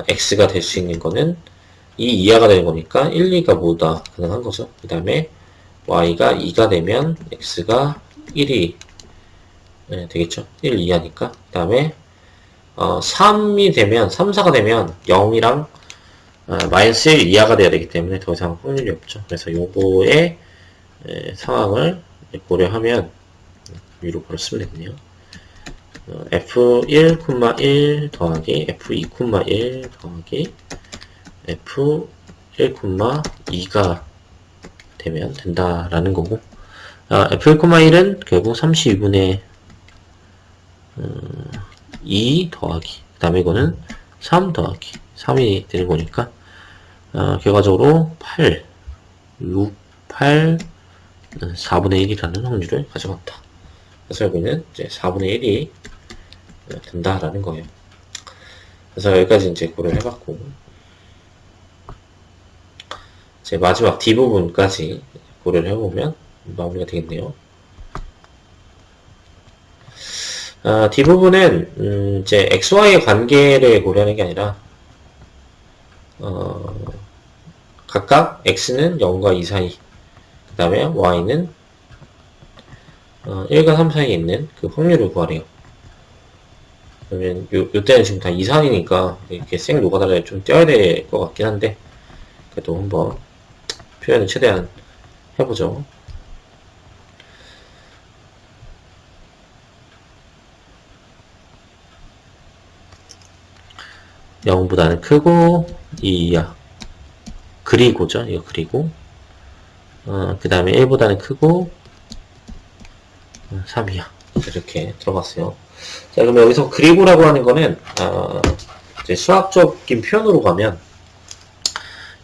x가 될 수 있는 거는 2 이하가 되는 거니까 1, 2가 모두 다 가능한 거죠. 그 다음에 y가 2가 되면 x가 1이 되겠죠. 1 이하니까. 그 다음에 3이 되면 3, 4가 되면 0이랑 마이너스 1 이하가 돼야 되기 때문에 더 이상 확률이 없죠. 그래서 요거의 상황을 고려하면 위로 바로 쓰면 되겠네요. f1,1 더하기 f2,1 더하기 f1,2가 되면 된다라는 거고, f1,1은 결국 32분의 2 더하기, 그 다음에 이거는 3 더하기 3이 되는 거니까 결과적으로 8, 6, 8, 4분의 1이라는 확률을 가져간다. 그래서 여기는 이제 4분의 1이 된다라는 거예요. 그래서 여기까지 이제 고려를 해봤고, 이제 마지막 뒷부분까지 고려를 해보면 마무리가 되겠네요. 뒷부분은 이제 XY의 관계를 고려하는 게 아니라 각각 X는 0과 2 사이, 그 다음에 Y는 1과 3 사이에 있는 그 확률을 구하래요. 그러면 요때는 지금 다 이산이니까 이렇게 생 노가다를 좀 떼어야 될 것 같긴 한데, 그래도 한번 표현을 최대한 해보죠. (0보다는) 크고 2 이하, 그리고죠. 이거 그리고 그 다음에 1보다는 크고 3 이하, 이렇게 들어갔어요. 자, 그럼 여기서 그리고라고 하는 거는 이제 수학적인 표현으로 가면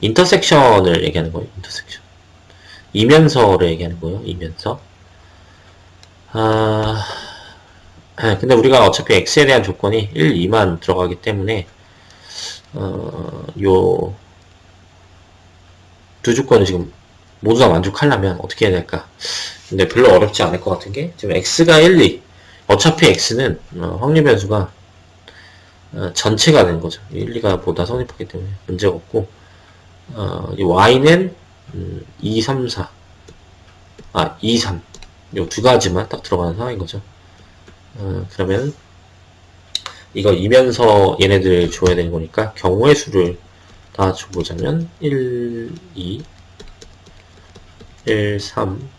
인터섹션을 얘기하는 거예요. 인터섹션. 이면서를 얘기하는 거예요. 이면서. 근데 우리가 어차피 x에 대한 조건이 1, 2만 들어가기 때문에 요 두 조건을 지금 모두 다 만족하려면 어떻게 해야 될까? 근데 별로 어렵지 않을 것 같은 게, 지금 x가 1, 2, 어차피 x는 확률 변수가 전체가 되는 거죠. 1, 2가 보다 성립하기 때문에 문제가 없고, 이 y는 2, 3, 4, 2, 3, 요 두 가지만 딱 들어가는 상황인 거죠. 그러면 이거 이면서 얘네들 줘야 되는 거니까 경우의 수를 다 줘보자면 1, 2, 1, 3,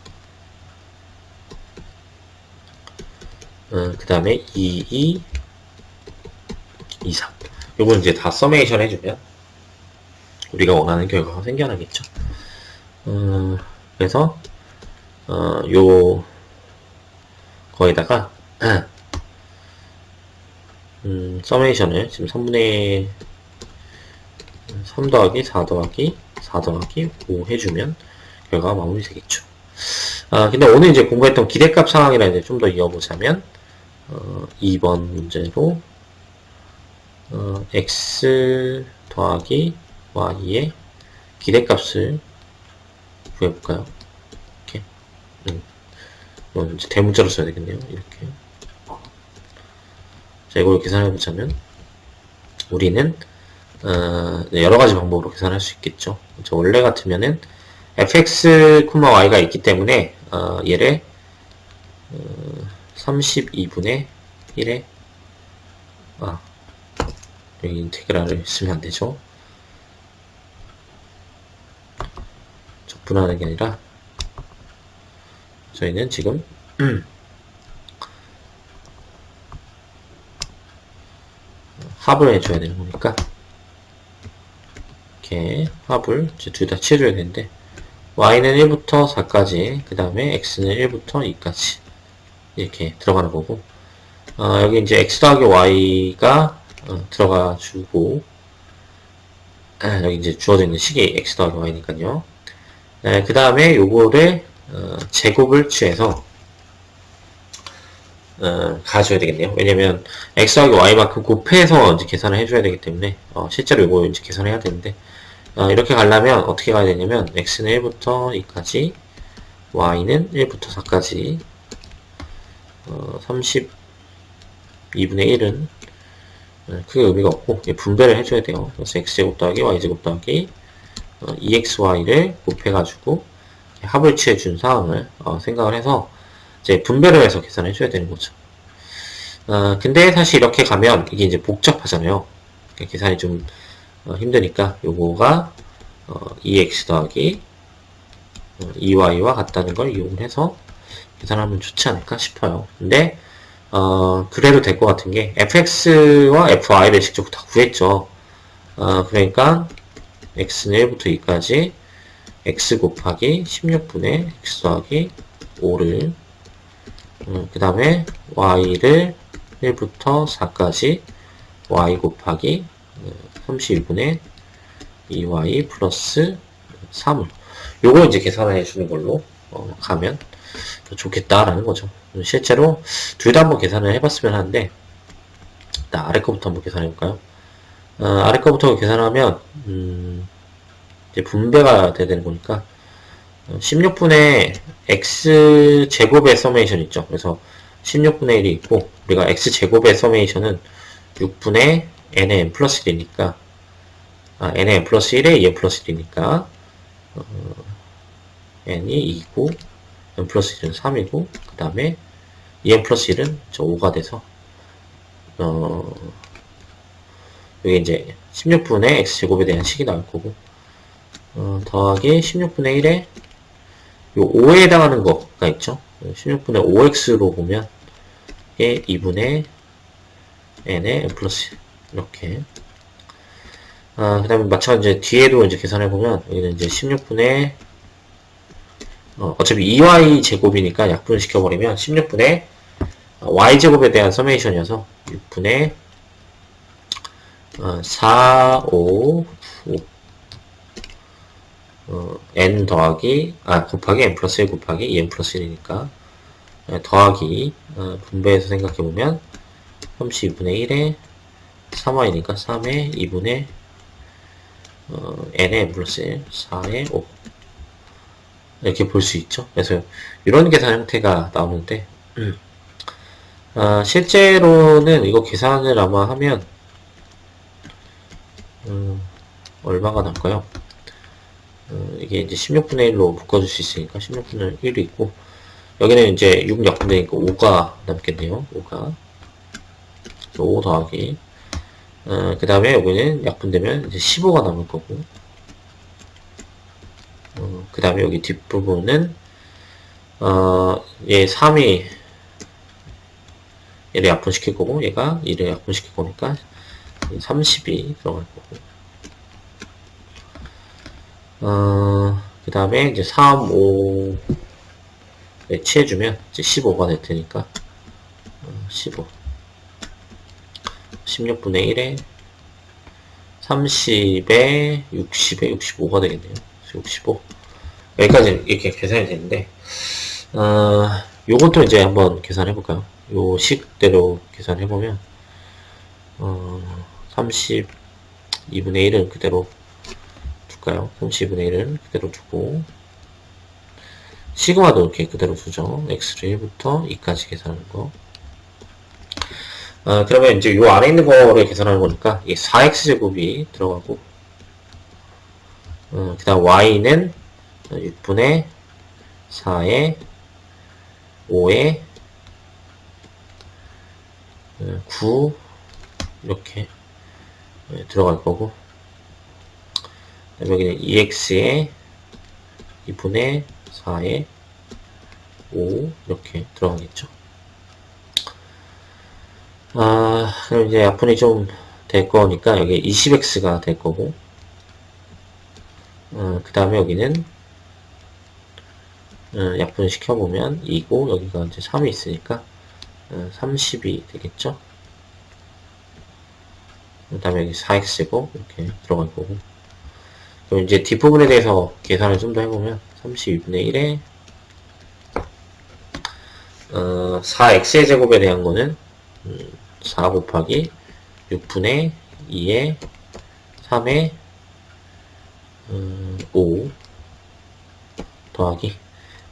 그 다음에 2, 2, 2, 3. 요거 이제 다 서메이션 해주면 우리가 원하는 결과가 생겨나겠죠. 그래서 요 거에다가 서메이션을 지금 3분의 3 더하기 4 더하기 4 더하기 5 해주면 결과가 마무리 되겠죠. 근데 오늘 이제 공부했던 기대값 상황이라 이제 좀 더 이어보자면 2번 문제로 x 더하기 y의 기대값을 구해볼까요? 이렇게. 이제 대문자로 써야 되겠네요. 이렇게. 자, 이걸 계산해보자면 우리는 여러가지 방법으로 계산할 수 있겠죠. 원래 같으면은 fx, y가 있기 때문에 얘를 32분의 1에 여기 인테그랄을 쓰면 안되죠. 적분하는 게 아니라 저희는 지금 합을 해줘야 되는 거니까 이렇게 합을 둘 다 치해줘야 되는데, y는 1부터 4까지, 그 다음에 x는 1부터 2까지 이렇게 들어가는 거고, 여기 이제 x 더하기 y가 들어가 주고, 여기 이제 주어져 있는 식이 x 더하기 y니까요. 그 다음에 요거를 제곱을 취해서 가져야 되겠네요. 왜냐면 x 더하기 y만큼 곱해서 이제 계산을 해줘야 되기 때문에 실제로 이거 이제 계산해야 되는데, 이렇게 가려면 어떻게 가야 되냐면 x는 1부터 2까지, y는 1부터 4까지, 32분의 1은 크게 의미가 없고 분배를 해줘야 돼요. 그래서 x제곱 더하기 y제곱 더하기 2xy를 곱해가지고 합을 취해준 상황을 생각을 해서 이제 분배를 해서 계산을 해줘야 되는 거죠. 근데 사실 이렇게 가면 이게 이제 복잡하잖아요. 계산이 좀 힘드니까 요거가 2x 더하기 2y와 같다는 걸 이용해서 계산하면 좋지 않을까 싶어요. 근데 그래도 될 것 같은 게 fx와 fy를 직접 다 구했죠. 그러니까 x는 1부터 2까지 x 곱하기 16분의 x 더하기 5를 그 다음에 y를 1부터 4까지 y 곱하기 32분의 2y 플러스 3을 요거 이제 계산해 주는 걸로 가면 더 좋겠다라는 거죠. 실제로 둘 다 한번 계산을 해봤으면 하는데 일단 아래 거부터 한번 계산해 볼까요? 아래 거부터 계산하면 이제 분배가 돼야 되는 거니까 16분의 x 제곱의 서메이션 있죠. 그래서 16분의 1이 있고 우리가 x 제곱의 서메이션은 6분의 n의 n 플러스 1이니까 n의 n 플러스 1에 2n 플러스 1이니까 n이 2고 n 플러스 1은 3이고 그 다음에 2n 플러스 1은 5가 돼서 여기 이제 16분의 x제곱에 대한 식이 나올 거고 더하기 16분의 1에 요 5에 해당하는 거가 있죠. 16분의 5x로 보면 이게 2분의 n의 n 플러스 1 이렇게 그 다음에 마찬가지로 뒤에도 이제 계산해보면 여기는 이제 16분의 어차피 2y 제곱이니까 약분을 시켜버리면 16분의 y 제곱에 대한 서메이션이어서 6분의 4, 5, 5 n 더하기 곱하기 n 플러스 1 곱하기 2n 플러스 1이니까 더하기 분배해서 생각해보면 32분의 1에 3y니까 3에 2분의 n의 n 플러스 1, 4에 5 이렇게 볼 수 있죠. 그래서 이런 계산 형태가 나오는데 실제로는 이거 계산을 아마 하면 얼마가 나올까요? 이게 이제 16분의 1로 묶어줄 수 있으니까 16분의 1이 있고 여기는 이제 6 약분되니까 5가 남겠네요. 5가 5 더하기 그 다음에 여기는 약분되면 이제 15가 남을 거고 그 다음에 여기 뒷부분은 얘 3이 얘를 약분시킬 거고 얘가 2를 약분시킬 거니까 30이 들어갈 거고 그 다음에 이제 3, 5에 취해주면 이제 15가 될 테니까 15 16분의 1에 30에 60에 65가 되겠네요. 65 여기까지 이렇게 계산이 되는데 요것도 이제 한번 계산해 볼까요? 요 식대로 계산해 보면 32분의 1은 그대로 둘까요? 32분의 1은 그대로 두고 시그마도 이렇게 그대로 두죠. x를 1부터 2까지 계산하는 거. 그러면 이제 요 안에 있는 거를 계산하는 거니까 이게 4x제곱이 들어가고 그 다음 y는 6분의 4에 5에 9 이렇게 들어갈 거고 여기는 2x에 2분의 4에 5 이렇게 들어가겠죠. 그럼 이제 약분이 좀 될 거니까 여기 20x가 될 거고 그 다음에 여기는 약분을 시켜보면 2고 여기가 이제 3이 있으니까 30이 되겠죠. 그 다음에 여기 4x제곱 이렇게 들어갈 거고 그럼 이제 뒷부분에 대해서 계산을 좀 더 해보면 32분의 1에 4x의 제곱에 대한 거는 4 곱하기 6분의 2에 3에 5 더하기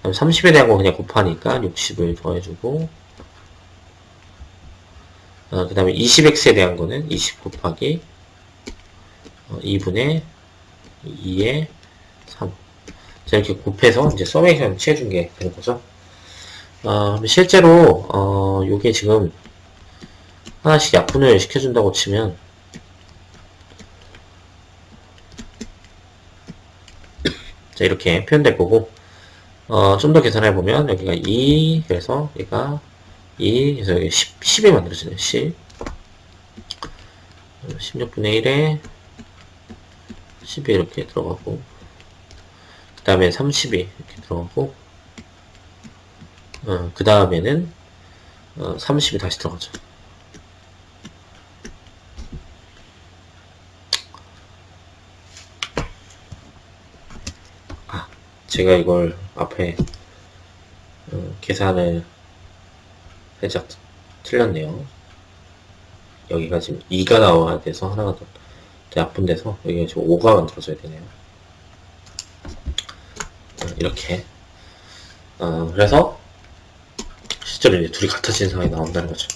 30에 대한 거 그냥 곱하니까 60을 더해주고 그 다음에 20x에 대한 거는 20 곱하기 2분의 2에 3 자, 이렇게 곱해서 이제 서메이션 취해준 게 되는 거죠. 실제로, 요게 지금 하나씩 약분을 시켜준다고 치면, 자, 이렇게 표현될 거고, 좀 더 계산해보면, 여기가 2, 그래서 얘가 2, 그래서 여기 10이 만들어지네, 10. 16분의 1에 10이 이렇게 들어가고, 그 다음에 30이 이렇게 들어가고, 그 다음에는 30이 다시 들어가죠. 제가 이걸 앞에 계산을 살짝 틀렸네요. 여기가 지금 2가 나와야 돼서 하나가 더 약분돼서 여기가 지금 5가 만들어져야 되네요. 이렇게 그래서 실제로 이제 둘이 같아지는 상황이 나온다는 거죠.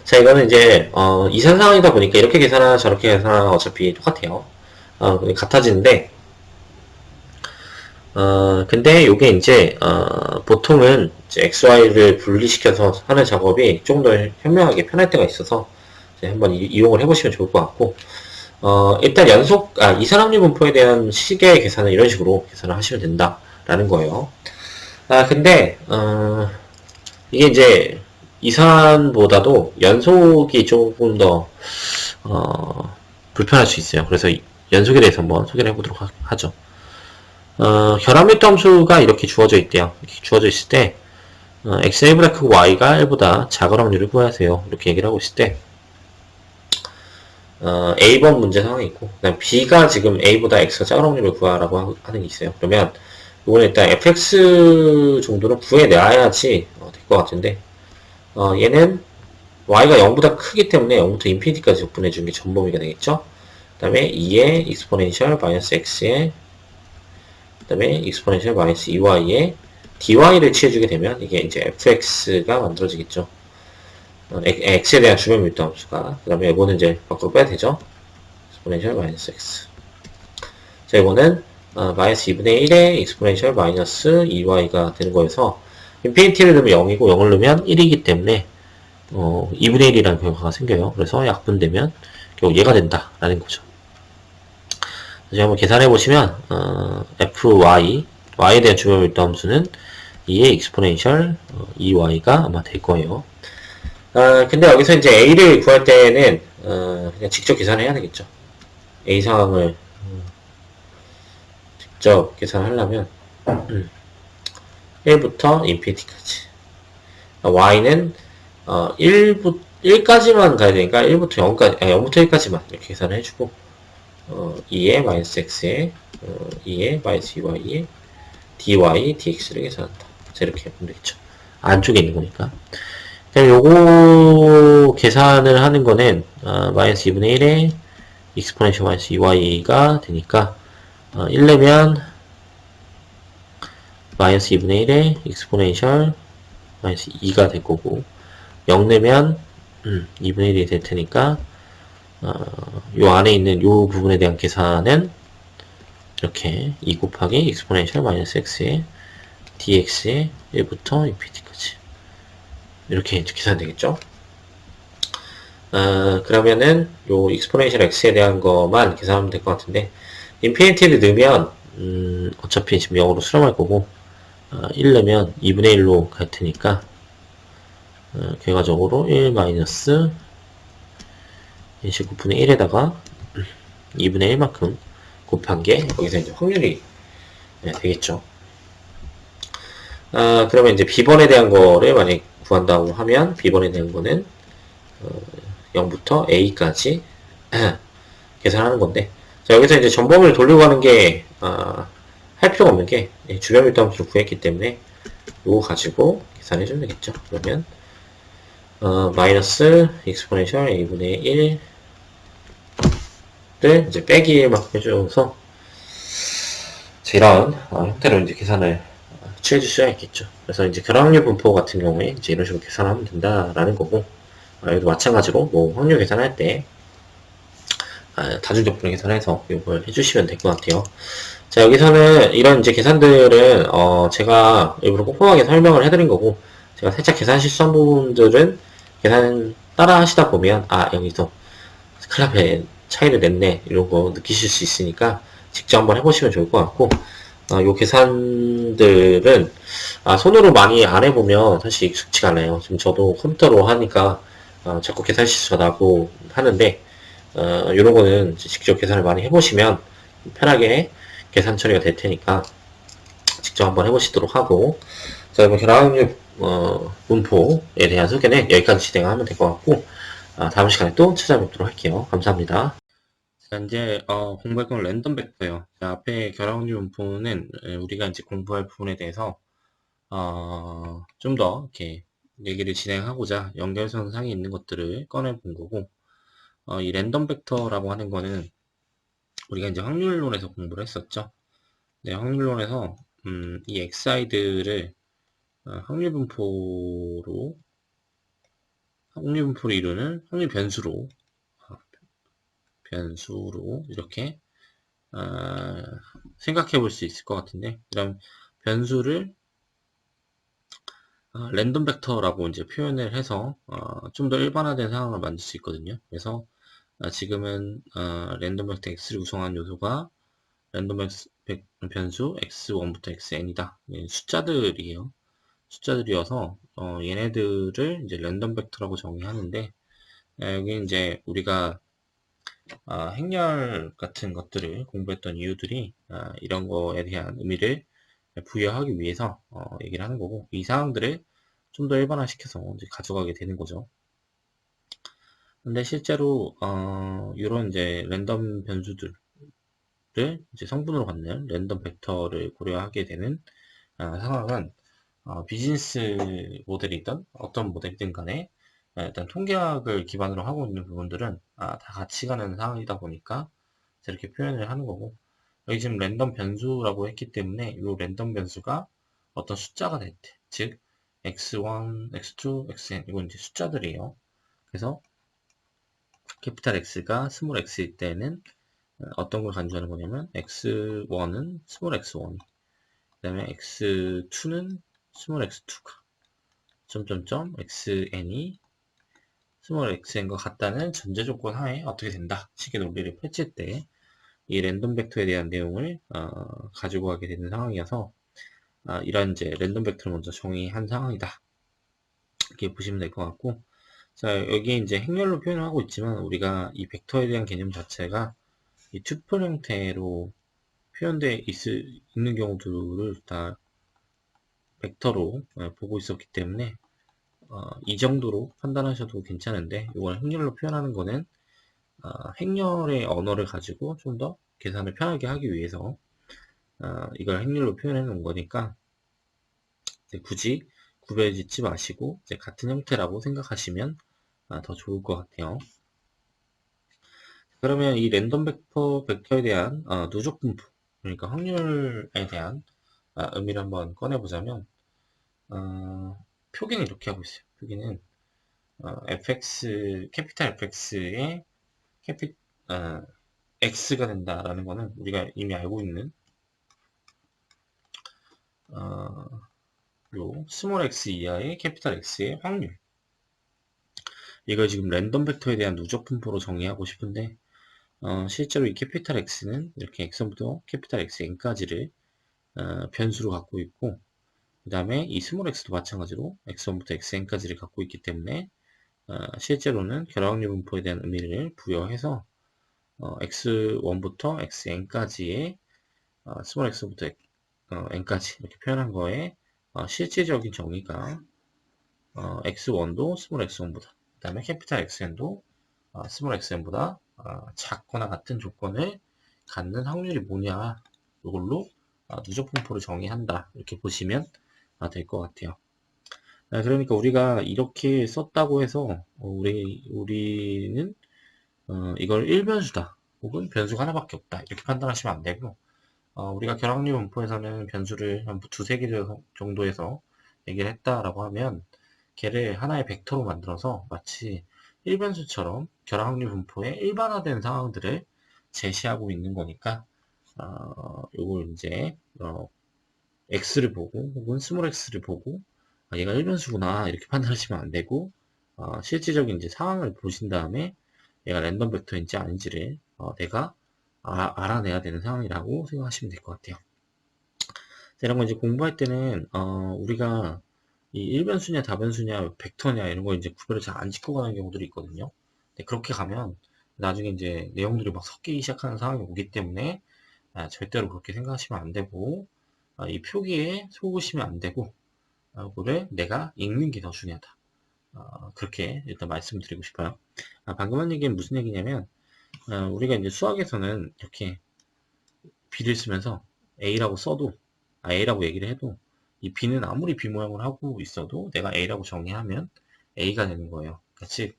자, 이거는 이제 이산 상황이다 보니까 이렇게 계산하나 저렇게 계산하나 어차피 똑같아요. 같아지는데 근데 요게 이제 보통은 이제 XY를 분리시켜서 하는 작업이 조금 더 현명하게 편할 때가 있어서 이제 한번 이용을 해보시면 좋을 것 같고 일단 이산항류 분포에 대한 시계 계산은 이런 식으로 계산을 하시면 된다라는 거예요. 근데 이게 이제 이산보다도 연속이 조금 더 불편할 수 있어요. 그래서 연속에 대해서 한번 소개를 해보도록 하죠. 결합밀도 함수가 이렇게 주어져 있대요. 이렇게 주어져 있을 때 x가 1보다 크고 y가 1보다 작은 확률을 구하세요. 이렇게 얘기를 하고 있을 때 A번 문제 상황이 있고 그다음 B가 지금 A보다 X가 작은 확률을 구하라고 하는 게 있어요. 그러면 이거는 일단 fx 정도는 구해내야지 될 것 같은데 얘는 y가 0보다 크기 때문에 0부터 인피니티까지 적분해주는 게 전범위가 되겠죠. 그 다음에 2의 익스포넨셜 마이너스 x의 그 다음에 익스포넨셜 마이너스 2y의 dy를 취해주게 되면 이게 이제 fx가 만들어지겠죠. x에 대한 주변 밀도 함수가. 그 다음에 이거는 이제 밖으로 빼야 되죠. 익스포넨셜 마이너스 x. 자, 이거는 마이너스 2분의 1의 익스포넨셜 마이너스 2y가 되는 거여서 인피니티를 넣으면 0이고 0을 넣으면 1이기 때문에 2분의 1이라는 결과가 생겨요. 그래서 약분되면 결국 얘가 된다라는 거죠. 다시 한번 계산해 보시면 y에 대한 주변 밀도 함수는 2의 익스포넨셜 2y가 아마 될 거예요. 근데 여기서 이제 a를 구할 때는 그냥 직접 계산해야 되겠죠. a 상황을 직접 계산하려면 1부터 인피니티까지 y는 1까지만 가야 되니까 1부터 0까지 0부터 1까지만 이렇게 계산을 해주고 2의 마이너스 x에 2의 마이너스 2y에 dy, dx를 계산한다. 자, 이렇게 보면 되겠죠. 안쪽에 있는 거니까. 그럼 요거 계산을 하는 거는 마이너스 2분의 1에 익스포넨셜 마이너스 2y가 되니까 1 내면 마이너스 2분의 1에 익스포넨셜 마이너스 2가 될 거고 0 내면 2분의 1이 될 테니까 요 안에 있는 요 부분에 대한 계산은 이렇게 2 곱하기 익스포넨셜 마이너스 x의 dx의 1부터 인피니티까지 이렇게 계산되겠죠. 그러면은 요 익스포넨셜 x에 대한 것만 계산하면 될 것 같은데 인피니티를 넣으면 어차피 지금 0으로 수렴할 거고 1 넣으면 2분의 1로 갈 테니까 결과적으로 1 마이너스 29분의 1에다가 2분의 1만큼 곱한 게 여기서 이제 확률이 되겠죠. 그러면 이제 B번에 대한 거를 만약에 구한다고 하면 B번에 대한 거는 0부터 A까지 계산하는 건데 자, 여기서 이제 전범위를 돌리고 가는 게 할 필요가 없는 게 주변 밀도 함수를 구했기 때문에 이거 가지고 계산해 주면 되겠죠. 그러면 마이너스 익스포넨셜 a분의 1을 이제 빼기 1만큼 해줘서 이런 형태로 이제 계산을 취해줄 수가 있겠죠. 그래서 이제 결합률 분포 같은 경우에 이제 이런 식으로 계산하면 된다라는 거고 여기도 마찬가지로 뭐 확률 계산할 때 다중적분을 계산해서 이걸 해주시면 될 것 같아요. 자, 여기서는 이런 이제 계산들은 제가 일부러 꼼꼼하게 설명을 해드린 거고, 제가 살짝 계산 실수한 부분들은 계산 따라 하시다 보면 여기서 클럽에 차이를 냈네 이런 거 느끼실 수 있으니까 직접 한번 해보시면 좋을 것 같고, 요 계산들은 손으로 많이 안 해보면 사실 익숙치가 않아요. 지금 저도 컴퓨터로 하니까 자꾸 계산 실수가 나고 하는데, 이런 거는 직접 계산을 많이 해보시면 편하게 계산 처리가 될 테니까 직접 한번 해보시도록 하고, 자, 이번 결합률 분포에 대한 소개는 여기까지 진행하면 될 것 같고, 다음 시간에 또 찾아뵙도록 할게요. 감사합니다. 자, 이제 공부할 건 랜덤 벡터예요. 자, 앞에 결합률 분포는 우리가 이제 공부할 부분에 대해서 좀 더 이렇게 얘기를 진행하고자 연결선상에 있는 것들을 꺼내 본 거고, 이 랜덤 벡터라고 하는 거는 우리가 이제 확률론에서 공부를 했었죠. 네, 확률론에서 이 xi들을 확률 분포로 이루는 확률 어, 변수로 이렇게 생각해 볼 수 있을 것 같은데, 이런 변수를 랜덤 벡터라고 이제 표현을 해서 좀 더 일반화된 상황을 만들 수 있거든요. 그래서 지금은 랜덤 벡터 x를 구성한 요소가 랜덤 변수 x1부터 xn이다. 숫자들이에요. 숫자들이어서 얘네들을 이제 랜덤 벡터라고 정의하는데, 여기 이제 우리가 행렬 같은 것들을 공부했던 이유들이 이런 거에 대한 의미를 부여하기 위해서 얘기를 하는 거고, 이 사항들을 좀 더 일반화시켜서 이제 가져가게 되는 거죠. 근데 실제로 이런 이제 랜덤 변수들을 이제 성분으로 갖는 랜덤 벡터를 고려하게 되는 상황은 비즈니스 모델이든 어떤 모델이든 간에 일단 통계학을 기반으로 하고 있는 부분들은 다 같이 가는 상황이다 보니까 이렇게 표현을 하는 거고, 여기 지금 랜덤 변수라고 했기 때문에 이 랜덤 변수가 어떤 숫자가 될 때, 즉 x1, x2, xn 이건 이제 숫자들이에요. 그래서 캐피탈 X가 스몰 x일 때는 어떤 걸 간주하는 거냐면 x1은 스몰 x1, 그 다음에 x2는 스몰 x2가 점점점 xn이 스몰 xn과 같다는 전제 조건 하에 어떻게 된다 식의 논리를 펼칠 때 이 랜덤 벡터에 대한 내용을 가지고 가게 되는 상황이어서, 이런 이제 랜덤 벡터를 먼저 정의한 상황이다 이렇게 보시면 될 것 같고, 자, 여기 이제 행렬로 표현을 하고 있지만 우리가 이 벡터에 대한 개념 자체가 이 투표 형태로 표현되어 있는 경우들을 다 벡터로 보고 있었기 때문에 이 정도로 판단하셔도 괜찮은데, 이걸 행렬로 표현하는 거는 행렬의 언어를 가지고 좀 더 계산을 편하게 하기 위해서 이걸 행렬로 표현해 놓은 거니까 굳이 구별 짓지 마시고 이제 같은 형태라고 생각하시면 더 좋을 것 같아요. 그러면 이 랜덤 벡터에 대한 누적 분포, 그러니까 확률에 대한 의미를 한번 꺼내보자면, 표기는 이렇게 하고 있어요. 표기는 fx, 캐피탈 fx의 캐피, 어, x가 된다라는 거는 우리가 이미 알고 있는 요 스몰 x 이하의 캐피탈 X의 확률, 이걸 지금 랜덤 벡터에 대한 누적 분포로 정의하고 싶은데, 실제로 이 캐피탈 X는 이렇게 x1부터 캐피탈 XN까지를 변수로 갖고 있고, 그 다음에 이 스몰 x도 마찬가지로 x1부터 xn까지를 갖고 있기 때문에 실제로는 결합확률 분포에 대한 의미를 부여해서 x1부터 xn까지의 스몰 x부터 n까지 이렇게 표현한 거에 실질적인 정의가 x1도 스몰 x1보다, 그 다음에 캐피탈 xn도 스몰 xn보다 작거나 같은 조건을 갖는 확률이 뭐냐, 이걸로 누적 분포를 정의한다 이렇게 보시면 될 것 같아요. 그러니까 우리가 이렇게 썼다고 해서 우리는 이걸 1변수다 혹은 변수가 하나밖에 없다 이렇게 판단하시면 안 되고, 우리가 결합률 분포에서는 변수를 한 두세 개 정도에서 얘기를 했다라고 하면 걔를 하나의 벡터로 만들어서 마치 일변수처럼 결합 확률 분포의 일반화된 상황들을 제시하고 있는 거니까, 요걸 이제, X를 보고, 혹은 스몰 X를 보고, 얘가 일변수구나, 이렇게 판단하시면 안 되고, 실질적인 이제 상황을 보신 다음에, 얘가 랜덤 벡터인지 아닌지를, 내가 알아내야 되는 상황이라고 생각하시면 될 것 같아요. 이런 거 이제 공부할 때는, 우리가 이 일변수냐, 다변수냐, 벡터냐, 이런 거 이제 구별을 잘 안 짓고 가는 경우들이 있거든요. 근데 그렇게 가면, 나중에 이제 내용들이 막 섞이기 시작하는 상황이 오기 때문에, 절대로 그렇게 생각하시면 안 되고, 이 표기에 속으시면 안 되고, 그거를 내가 읽는 게 더 중요하다. 그렇게 일단 말씀드리고 싶어요. 방금 한 얘기는 무슨 얘기냐면, 우리가 이제 수학에서는 이렇게 B를 쓰면서 A라고 써도, A라고 얘기를 해도, 이 B는 아무리 B 모양을 하고 있어도 내가 A라고 정의하면 A가 되는 거예요. 그러니까 즉,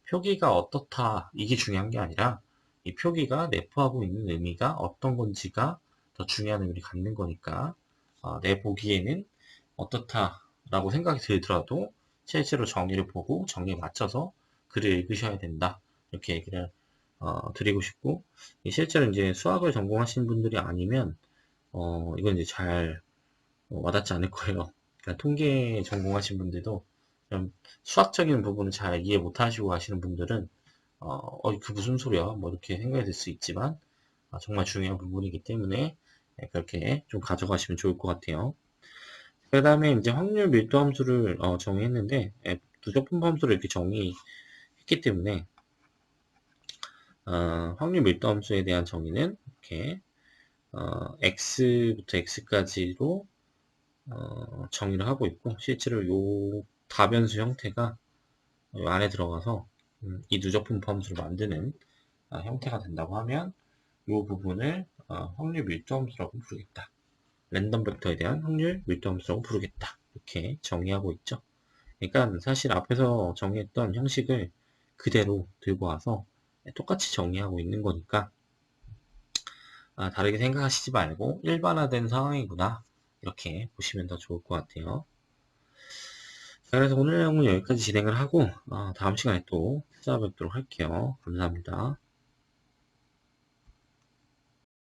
표기가 어떻다, 이게 중요한 게 아니라, 이 표기가 내포하고 있는 의미가 어떤 건지가 더 중요한 의미를 갖는 거니까, 내 보기에는 어떻다라고 생각이 들더라도, 실제로 정의를 보고 정의에 맞춰서 글을 읽으셔야 된다. 이렇게 얘기를 드리고 싶고, 실제로 이제 수학을 전공하신 분들이 아니면, 이건 이제 잘 와닿지 않을 거예요. 그러니까 통계 전공하신 분들도 좀 수학적인 부분을 잘 이해 못 하시고 하시는 분들은, 그 무슨 소리야? 뭐 이렇게 생각이 들 수 있지만, 정말 중요한 부분이기 때문에, 그렇게 좀 가져가시면 좋을 것 같아요. 그 다음에 이제 확률 밀도 함수를 정의했는데, 누적 분포 함수를 이렇게 정의했기 때문에, 확률 밀도 함수에 대한 정의는 이렇게 x부터 x까지로 정의를 하고 있고, 실제로 요 다변수 형태가 요 안에 들어가서 이 누적 분포 함수를 만드는 형태가 된다고 하면, 요 부분을 확률 밀도 함수라고 부르겠다. 랜덤 벡터에 대한 확률 밀도 함수라고 부르겠다. 이렇게 정의하고 있죠. 그러니까 사실 앞에서 정의했던 형식을 그대로 들고 와서 똑같이 정의하고 있는 거니까, 다르게 생각하시지 말고 일반화된 상황이구나, 이렇게 보시면 더 좋을 것 같아요. 자, 그래서 오늘 내용은 여기까지 진행을 하고 다음 시간에 또 찾아뵙도록 할게요. 감사합니다.